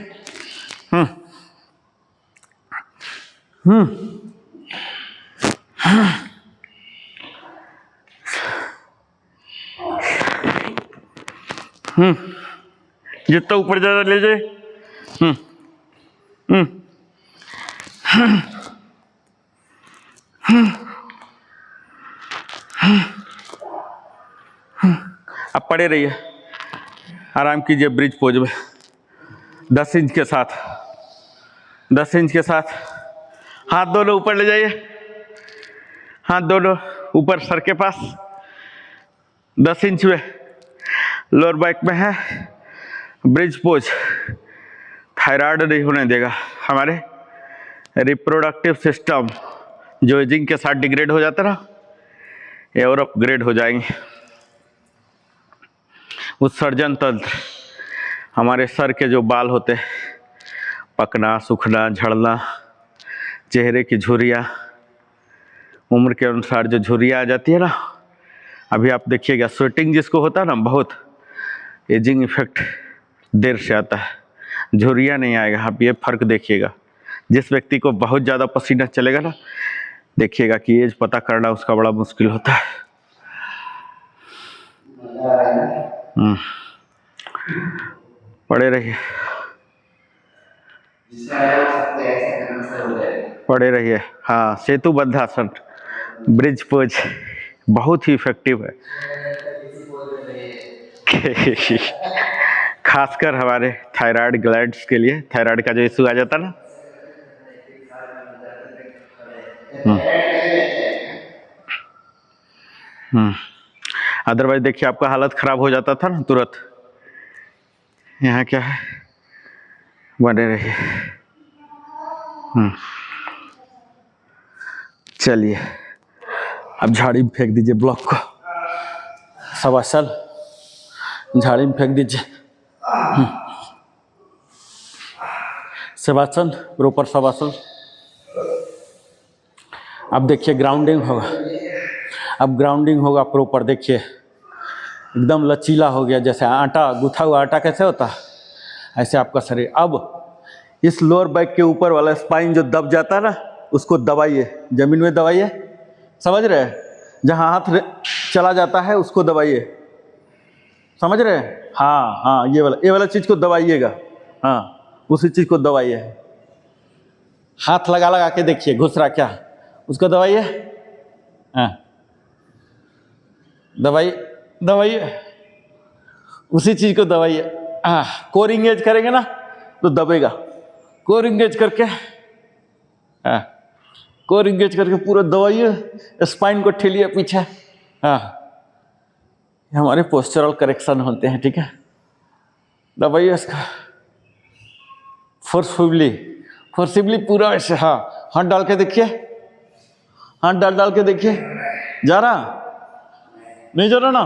जितना ऊपर ज़्यादा ले जाए। अब पड़े रहिए, आराम कीजिए ब्रिज पोज में। 10 इंच के साथ, 10 इंच के साथ हाथ दोनों ऊपर ले जाइए, हाथ दोनों ऊपर सर के पास। 10 इंच में लोअर बैक में है ब्रिज पोज। थायराइड नहीं होने देगा। हमारे रिप्रोडक्टिव सिस्टम जो एजिंग के साथ डिग्रेड हो जाता ना, ये और अपग्रेड हो जाएंगे। उत्सर्जन तंत्र, हमारे सर के जो बाल होते हैं, पकना, सूखना, झड़ना, चेहरे की झुर्रियाँ, उम्र के अनुसार जो झुर्रियाँ आ जाती है ना, अभी आप देखिएगा स्वेटिंग जिसको होता है ना, बहुत एजिंग इफेक्ट देर से आता है, झुर्रियाँ नहीं आएगा। आप ये फर्क देखिएगा। जिस व्यक्ति को बहुत ज़्यादा पसीना चलेगा ना, देखिएगा कि एज पता करना उसका बड़ा मुश्किल होता है। पड़े रहिए, पड़े रहिए। हाँ, सेतु बद्धासन, ब्रिज पोज बहुत ही इफेक्टिव है। खासकर हमारे थायराइड ग्लैंड्स के लिए, थायराइड का जो इशू आ जाता ना। अदरवाइज देखिए आपका हालत खराब हो जाता था ना तुरंत। यहाँ क्या है, बने रहिए। चलिए, अब झाड़ी में फेंक दीजिए ब्लॉक को। शवासन, झाड़ी में फेंक दीजिए। शवासन, प्रॉपर शवासन। अब देखिए ग्राउंडिंग होगा। अब ग्राउंडिंग होगा प्रॉपर। देखिए एकदम लचीला हो गया, जैसे आटा गूथा हुआ आटा कैसे होता है, ऐसे आपका शरीर। अब इस लोअर बैक के ऊपर वाला स्पाइन जो दब जाता है ना, उसको दबाइए, जमीन में दबाइए। समझ रहे हैं? जहाँ हाथ चला जाता है उसको दबाइए। समझ रहे हैं? हाँ हाँ, ये वाला चीज़ को दबाइएगा। हाँ, उसी चीज़ को दबाइए। हाथ लगा लगा के देखिए घुस रहा क्या, उसको दबाइए। हाँ, दबाइए दबाइए, उसी चीज़ को दबाइए। हाँ, कोर इंगेज करेंगे ना तो दबेगा। कोर इंगेज करके, हाँ, कोर इंगेज करके पूरा दबाइए, स्पाइन को ठेलिए पीछे। हाँ, हमारे पोस्चरल करेक्शन होते हैं। ठीक है, दबाइए इसका फोर्सफुली, फोर्सिबली पूरा ऐसे। हाँ, हाथ डाल के देखिए, हाथ डाल के देखिए। जा रहा नहीं, जा रहा ना?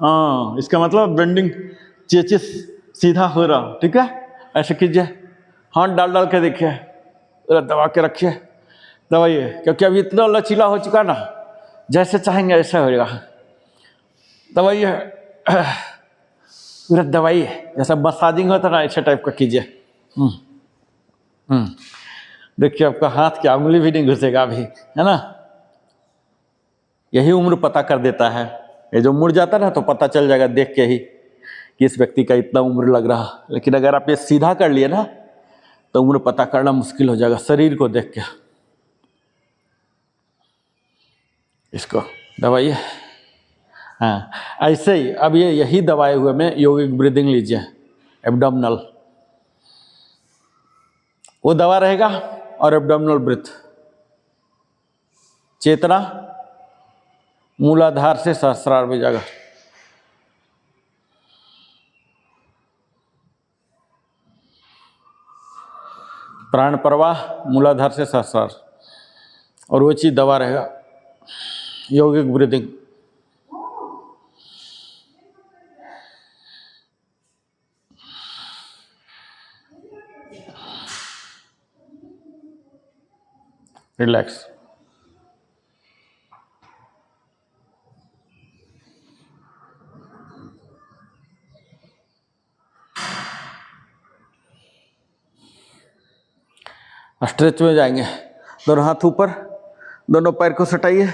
हाँ, इसका मतलब बेंडिंग चेचिस सीधा हो रहा। ठीक है, ऐसे कीजिए, हाथ डाल के देखिए, दबा के रखिए, दबाइए। क्योंकि अभी इतना लचीला हो चुका ना, जैसे चाहेंगे ऐसा होगा। दबाइए, सूरत दवाई है, जैसा मसाजिंग होता ना ऐसे टाइप का कीजिए। देखिए आपका हाथ की उंगली भी नहीं घुसेगा अभी, है ना। यही उम्र पता कर देता है। ये जो मुड़ जाता है ना तो पता चल जाएगा देख के ही कि इस व्यक्ति का इतना उम्र लग रहा। लेकिन अगर आप ये सीधा कर लिए ना तो उम्र पता करना मुश्किल हो जाएगा शरीर को देख के। इसको दवाइए। हाँ, ऐसे ही अब ये यही दबाए हुए में योगिक ब्रीदिंग लीजिए, एब्डोमिनल, वो दवा रहेगा और एब्डोमिनल ब्रीथ। चेतना मूलाधार से सहस्रार में जाएगा। प्राण प्रवाह मूलाधार से सहस्रार, और वो चीज दवा रहेगा योगिक ब्रीदिंग। रिलैक्स। स्ट्रेच में जाएंगे, दोनों हाथ ऊपर, दोनों पैर को सटाइए।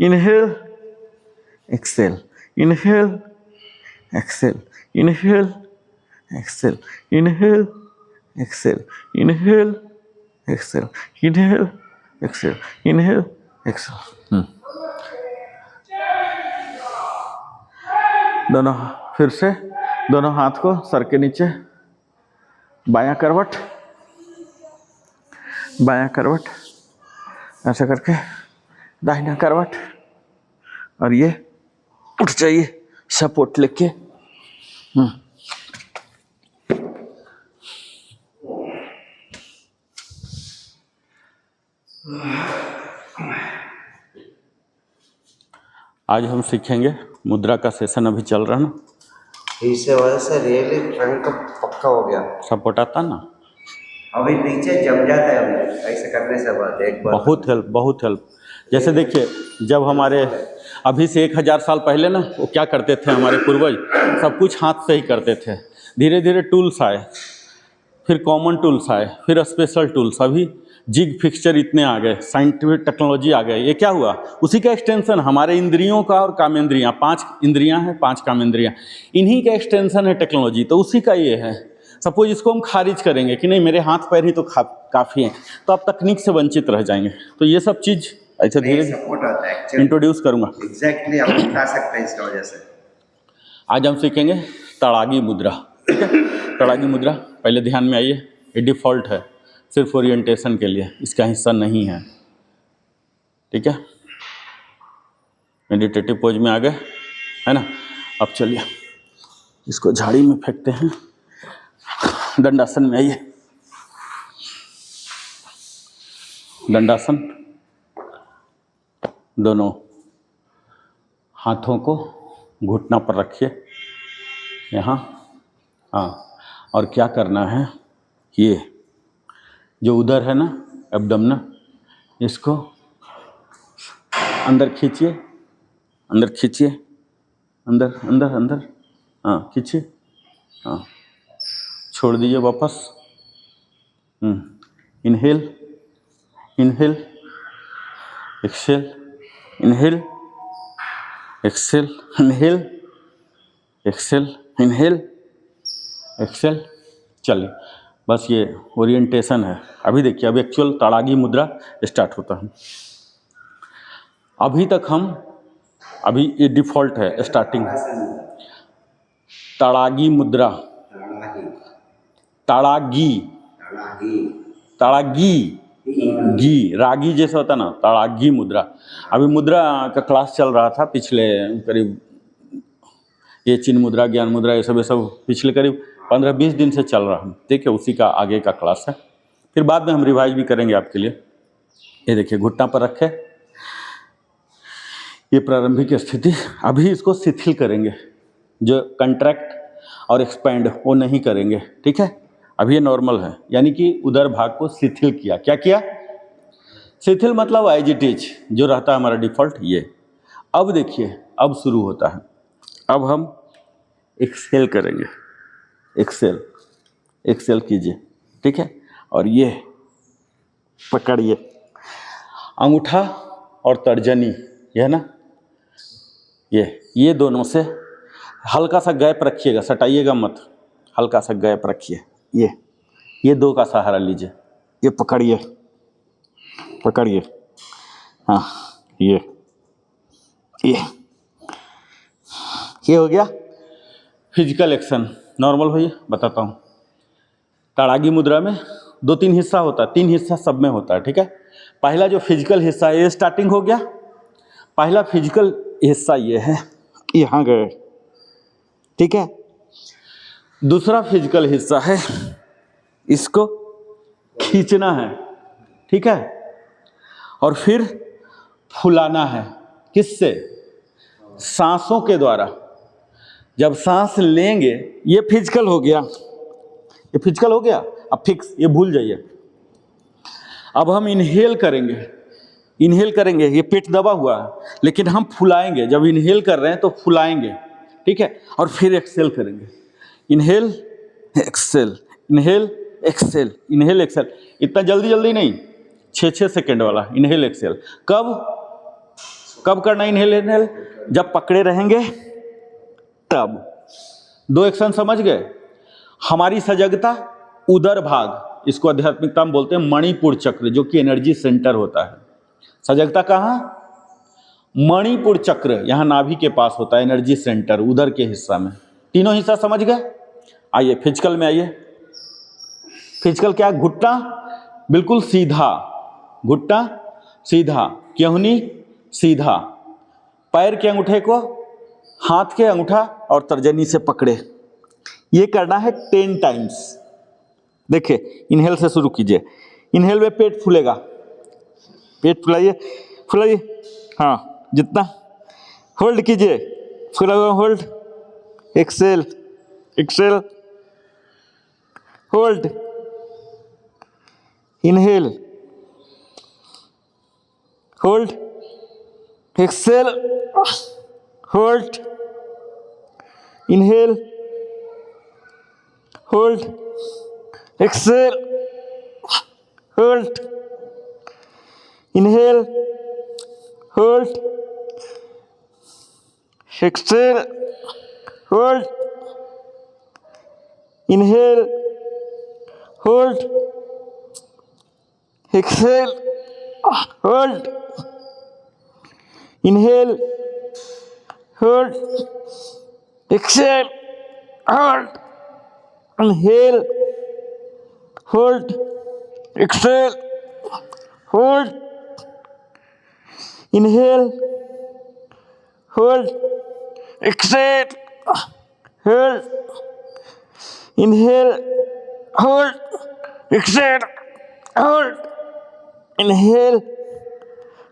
Inhale exhale, inhale exhale, inhale exhale, inhale exhale, inhale exhale, inhale exhale, inhale exhale. दोनों फिर से दोनों हाथ को सर के नीचे, बायां करवट, बायां करवट, ऐसा करके दाहिना करवट, और ये उठ जाइए सपोर्ट लेके। आज हम सीखेंगे, मुद्रा का सेशन अभी चल रहा है ना, इससे वजह से रियली ट्रंक पक्का हो गया। सपोर्ट आता ना, अभी नीचे जम जाता है, अभी ऐसे करने से बाद एक बार बहुत हेल्प। जैसे देखिए, जब हमारे अभी से 1000 साल पहले ना, वो क्या करते थे हमारे पूर्वज, सब कुछ हाथ से ही करते थे। धीरे धीरे टूल्स आए, फिर कॉमन टूल्स आए, फिर स्पेशल टूल्स, अभी जिग फिक्सचर इतने आ गए, साइंटिफिक टेक्नोलॉजी आ गए। ये क्या हुआ, उसी का एक्सटेंशन हमारे इंद्रियों का, और कामेंद्रियाँ, 5 इंद्रियाँ हैं, 5 कामेंद्रियाँ, इन्हीं का एक्सटेंशन है टेक्नोलॉजी। तो उसी का ये है। सपोज इसको हम खारिज करेंगे कि नहीं मेरे हाथ पैर ही तो काफ़ी हैं, तो आप तकनीक से वंचित रह जाएंगे। तो ये सब चीज़ ऐसे धीरे सपोर्ट आता है इंट्रोड्यूस करूँगा। एग्जैक्टली हम उठा सकते हैं इसकी वजह से। आज हम सीखेंगे तड़ागी मुद्रा। ठीक है, तड़ागी मुद्रा, पहले ध्यान में आइए। ये डिफ़ॉल्ट है, सिर्फ ओरिएंटेशन के लिए, इसका हिस्सा नहीं है। ठीक है, मेडिटेटिव पोज में आ गए, है ना। अब चलिए इसको झाड़ी में फेंकते हैं, दंडासन में आइए। दंडासन, दोनों हाथों को घुटना पर रखिए, यहाँ। हाँ, और क्या करना है, ये जो उधर है ना एब्डोमेन, इसको अंदर खींचिए, अंदर खींचिए, अंदर अंदर अंदर, हाँ खींचिए, हाँ छोड़ दीजिए वापस। Inhale, inhale exhale, inhale exhale, inhale exhale, inhale Excel. चलिए, बस ये ओरिएंटेशन है। अभी देखिए, अब एक्चुअल तड़ागी मुद्रा स्टार्ट होता है। अभी तक हम, अभी ये डिफ़ॉल्ट है स्टार्टिंग, तड़ागी मुद्रा, तड़ागी, तड़ागी, गी रागी जैसा होता ना, तड़ागी मुद्रा। अभी मुद्रा का क्लास चल रहा था पिछले करीब, ये चिन्ह मुद्रा, ज्ञान मुद्रा, ये सब पिछले करीब 15-20 दिन से चल रहा है। ठीक है, उसी का आगे का क्लास है, फिर बाद में हम रिवाइज भी करेंगे आपके लिए। ये देखिए, घुटना पर रखे, ये प्रारंभिक स्थिति। अभी इसको शिथिल करेंगे, जो कंट्रैक्ट और एक्सपैंड वो नहीं करेंगे। ठीक है, अभी ये नॉर्मल है, यानी कि उधर भाग को शिथिल किया। क्या किया, शिथिल मतलब एज इट इज जो रहता है हमारा डिफ़ॉल्ट, ये। अब देखिए, अब शुरू होता है। अब हम एक्सेल करेंगे, एक्सेल, एक्सेल कीजिए, ठीक है। और ये पकड़िए अंगूठा और तर्जनी, ये है ना, ये दोनों से हल्का सा गैप रखिएगा, सटाइएगा मत, हल्का सा गैप रखिए। ये दो का सहारा लीजिए, ये पकड़िए, पकड़िए, हाँ, ये हो गया फिजिकल एक्शन। नॉर्मल होइए, बताता हूँ। ताड़ागी मुद्रा में 2-3 हिस्सा होता है, 3 हिस्सा सब में होता है, ठीक है। पहला जो फिजिकल हिस्सा है, ये स्टार्टिंग हो गया। पहला फिजिकल हिस्सा ये है, यहाँ गए, ठीक है। दूसरा फिजिकल हिस्सा है, इसको खींचना है, ठीक है। और फिर फुलाना है, किससे? सांसों के द्वारा। जब सांस लेंगे, ये फिजिकल हो गया, ये फिजिकल हो गया। अब फिक्स, ये भूल जाइए। अब हम इनहेल करेंगे, इनहेल करेंगे, ये पेट दबा हुआ है, लेकिन हम फुलाएंगे। जब इनहेल कर रहे हैं तो फुलाएंगे, ठीक है। और फिर एक्सेल करेंगे, inhale exhale, inhale exhale, inhale Excel. इतना जल्दी जल्दी नहीं, 6-6 सेकेंड वाला इनहेल एक्सेल। कब करना इनहेल इनहेल? जब पकड़े रहेंगे तब। 2 एक्शन समझ गए। हमारी सजगता उदर भाग, इसको आध्यात्मिकता में बोलते हैं मणिपुर चक्र, जो कि एनर्जी सेंटर होता है। सजगता कहाँ? मणिपुर चक्र, यहाँ नाभि के पास होता है, एनर्जी सेंटर उदर के हिस्सा में। तीनों हिस्सा समझ गए। आइए फिजिकल में आइए। फिजिकल क्या? घुटना बिल्कुल सीधा, घुटना सीधा, केहनी सीधा, पैर के अंगूठे को हाथ के अंगूठा और तर्जनी से पकड़े। ये करना है 10 टाइम्स। देखिए, इनहेल से शुरू कीजिए। इनहेल में पेट फूलेगा, पेट फुलाइए, फुलाइए, हाँ, जितना। होल्ड कीजिए, फुला हुआ hold, exhale, exhale, hold, inhale, hold, exhale, hold, inhale, hold, exhale, hold, inhale, hold, exhale, hold, inhale, hold, exhale, hold, inhale, hold, exhale, hold, inhale, hold, exhale, hold, inhale, hold, exhale, hold, inhale, hold, exhale, hold, inhale,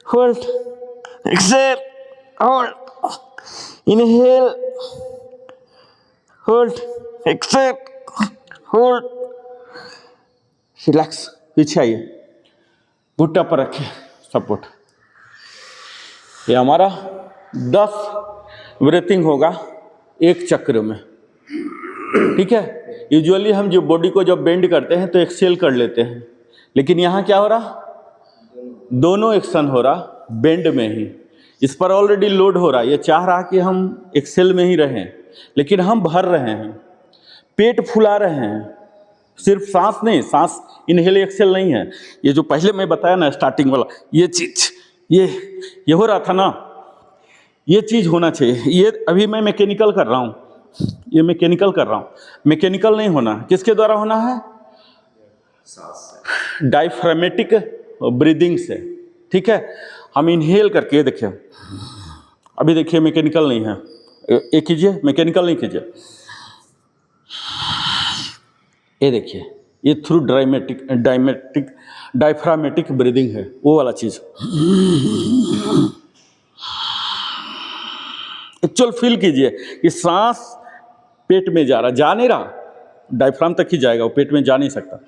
hold, exhale, hold, inhale, hold, exhale, hold. Relax, पीछे आइए, घुटना पर रखिए, support. ये हमारा 10 breathing होगा एक चक्र में, ठीक है। यूजुअली हम जो बॉडी को जब बेंड करते हैं तो एक्सेल कर लेते हैं, लेकिन यहाँ क्या हो रहा? दोनों एक्शन हो रहा बेंड में ही। इस पर ऑलरेडी लोड हो रहा है, ये चाह रहा कि हम एक्सेल में ही रहें, लेकिन हम भर रहे हैं, पेट फुला रहे हैं। सिर्फ सांस नहीं, सांस इनहेल एक्सेल नहीं है। ये जो पहले मैं बताया ना स्टार्टिंग वाला, ये चीज, ये हो रहा था ना, ये चीज होना चाहिए। ये अभी मैं मैकेनिकल कर रहा हूँ, ये मैकेनिकल कर रहा हूँ, मैकेनिकल नहीं होना। किसके द्वारा होना है? डायफ्रामेटिक ब्रीदिंग से, ठीक है। हम इनहेल करके, ये देखिए, अभी देखिए मैकेनिकल नहीं है, ये कीजिए, मैकेनिकल नहीं कीजिए। ये देखिए, ये थ्रू डायफ्रामेटिक ब्रीदिंग है, वो वाला चीज। एक्चुअल फील कीजिए कि सांस पेट में जा नहीं रहा, डायफ्राम तक ही जाएगा, वो पेट में जा नहीं सकता।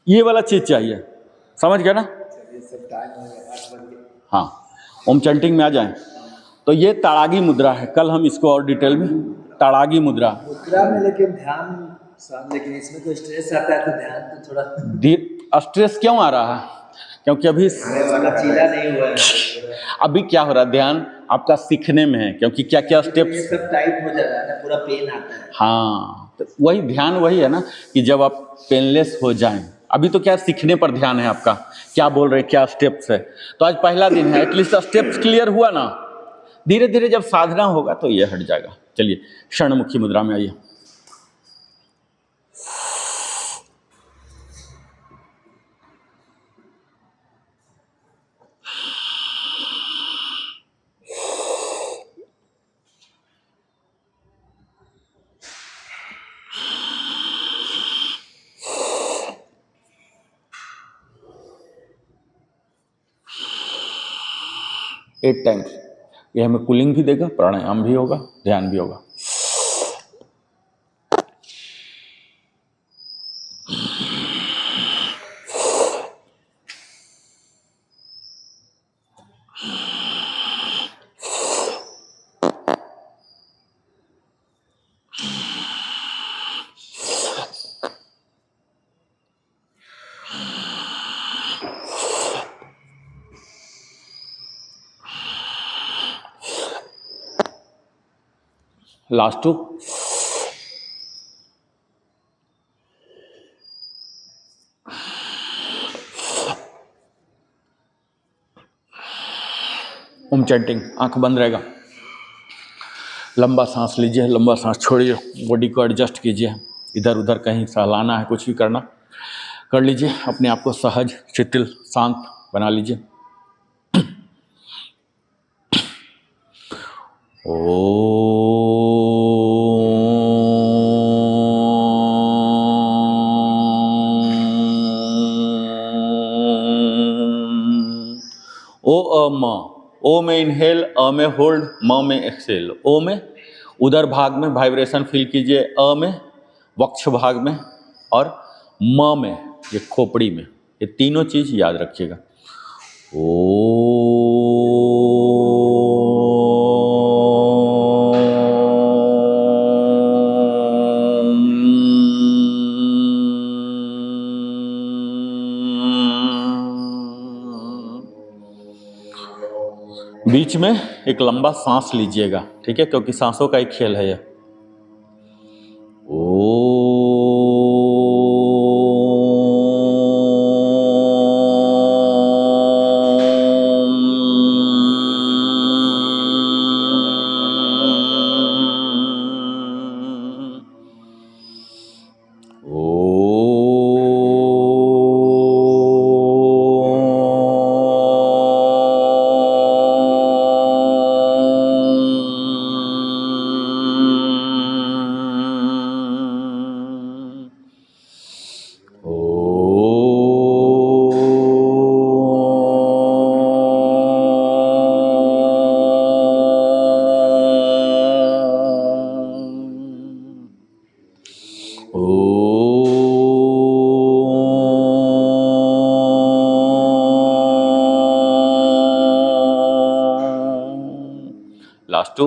ये वाला चीज चाहिए, समझ गया ना? हाँ, ओम चैंटिंग में आ जाएं तो ये ताड़ागी मुद्रा है, कल हम इसको और डिटेल में, ताड़ागी मुद्रा। मुद्रा में लेकिन लेकिन इसमें तो स्ट्रेस आता है, तो ध्यान तो थोड़ा स्ट्रेस क्यों आ रहा है? क्योंकि अभी चीला नहीं हुआ है, अभी क्या हो रहा है, ध्यान आपका सीखने में है, क्योंकि क्या क्या ये स्टेप्स। सब टाइट हो जा रहा है ना, पूरा पेन आता है। हाँ, तो वही ध्यान वही है ना कि जब आप पेनलेस हो जाएं। अभी तो क्या सीखने पर ध्यान है आपका, क्या बोल रहे, क्या स्टेप्स है। तो आज पहला दिन है, एटलीस्ट स्टेप्स क्लियर हुआ ना, धीरे धीरे जब साधना होगा तो ये हट जाएगा। चलिए क्षणमुखी मुद्रा में आइए। Eight times. ये हमें कूलिंग भी देगा, प्राणायाम भी होगा, ध्यान भी होगा। Last to. ओम चैंटिंग, आंख बंद रहेगा। लंबा सांस लीजिए, लंबा सांस छोड़िए, बॉडी को एडजस्ट कीजिए, इधर उधर कहीं सहलाना है, कुछ भी करना कर लीजिए, अपने आप को सहज, शिथिल, शांत बना लीजिए। ओ म, ओ में इनहेल, अ में होल्ड, म में एक्सेल। ओ में उधर भाग में वाइब्रेशन फील कीजिए, अ में वक्ष भाग में, और म में ये खोपड़ी में। ये तीनों चीज याद रखिएगा। बीच में एक लंबा सांस लीजिएगा, ठीक है, क्योंकि सांसों का एक खेल है ये। Last two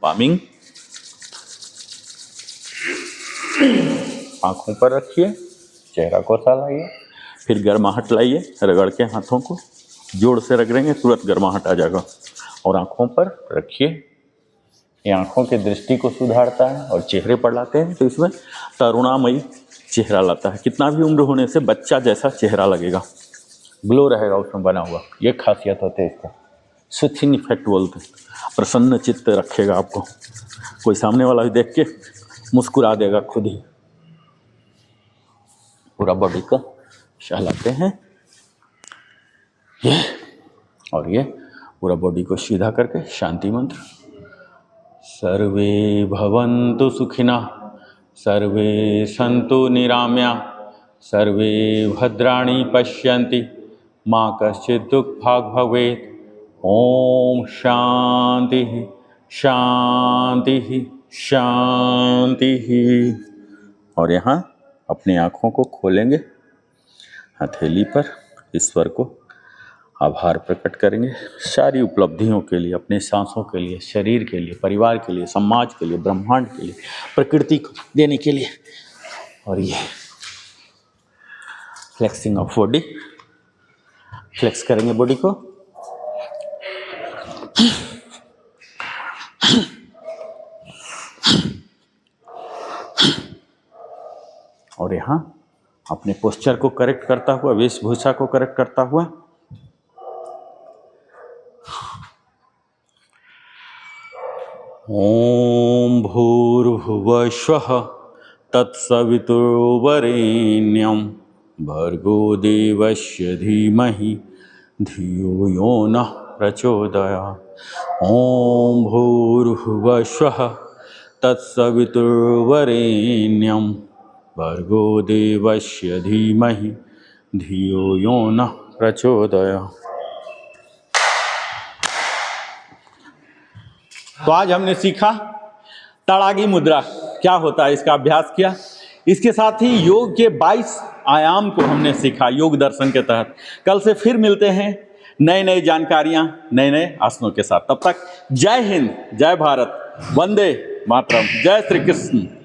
palming. आंखों पर रखिए, चेहरा को सहलाइए, फिर गर्माहट लाइए, रगड़ के हाथों को जोर से रगड़ेंगे, तुरंत गर्माहट आ जाएगा। और आंखों पर रखिए, ये आंखों की दृष्टि को सुधारता है और चेहरे पर लाते हैं, तो इसमें तरुणामयी चेहरा लाता है। कितना भी उम्र होने से बच्चा जैसा चेहरा लगेगा, ग्लो रहेगा उसमें बना हुआ। ये खासियत होती है इसका, सुथिन इफेक्ट बोलते हैं। प्रसन्न चित्त रखेगा आपको, कोई सामने वाला भी देख के मुस्कुरा देगा खुद ही। पूरा बॉडी को सहलाते हैं ये, और ये पूरा बॉडी को सीधा करके शांति मंत्र, सर्वे भवन्तु सुखिनः, सर्वे सन्तु निरामया, सर्वे भद्राणि पश्यन्ति माँ कश्चित् दुःखभाग् भवेत्। ओम शांति शांति शांति। और यहाँ अपनी आँखों को खोलेंगे, हथेली पर ईश्वर को आभार प्रकट करेंगे सारी उपलब्धियों के लिए, अपने सांसों के लिए, शरीर के लिए, परिवार के लिए, समाज के लिए, ब्रह्मांड के लिए, प्रकृति को देने के लिए। और ये फ्लेक्सिंग ऑफ बॉडी, फ्लेक्स करेंगे बॉडी को। और यहाँ अपने पोस्चर को करेक्ट करता हुआ, वेशभूषा को करेक्ट करता हुआ ओम भूर्भुवस्वः तत्सवितुर्वरेण्यं भर्गो देवस्य धीमहि धियो यो नः प्रचोदयात्। ओम भूर्भुवस्वः तत्सवितुर्वरेण्यं भर्गो देवस्य धीमहि धियो यो नः प्रचोदयात्। तो आज हमने सीखा तड़ागी मुद्रा क्या होता है, इसका अभ्यास किया। इसके साथ ही योग के 22 आयाम को हमने सीखा योग दर्शन के तहत। कल से फिर मिलते हैं नए नए जानकारियां, नए नए आसनों के साथ। तब तक जय हिंद, जय भारत, वंदे मातरम, जय श्री कृष्ण।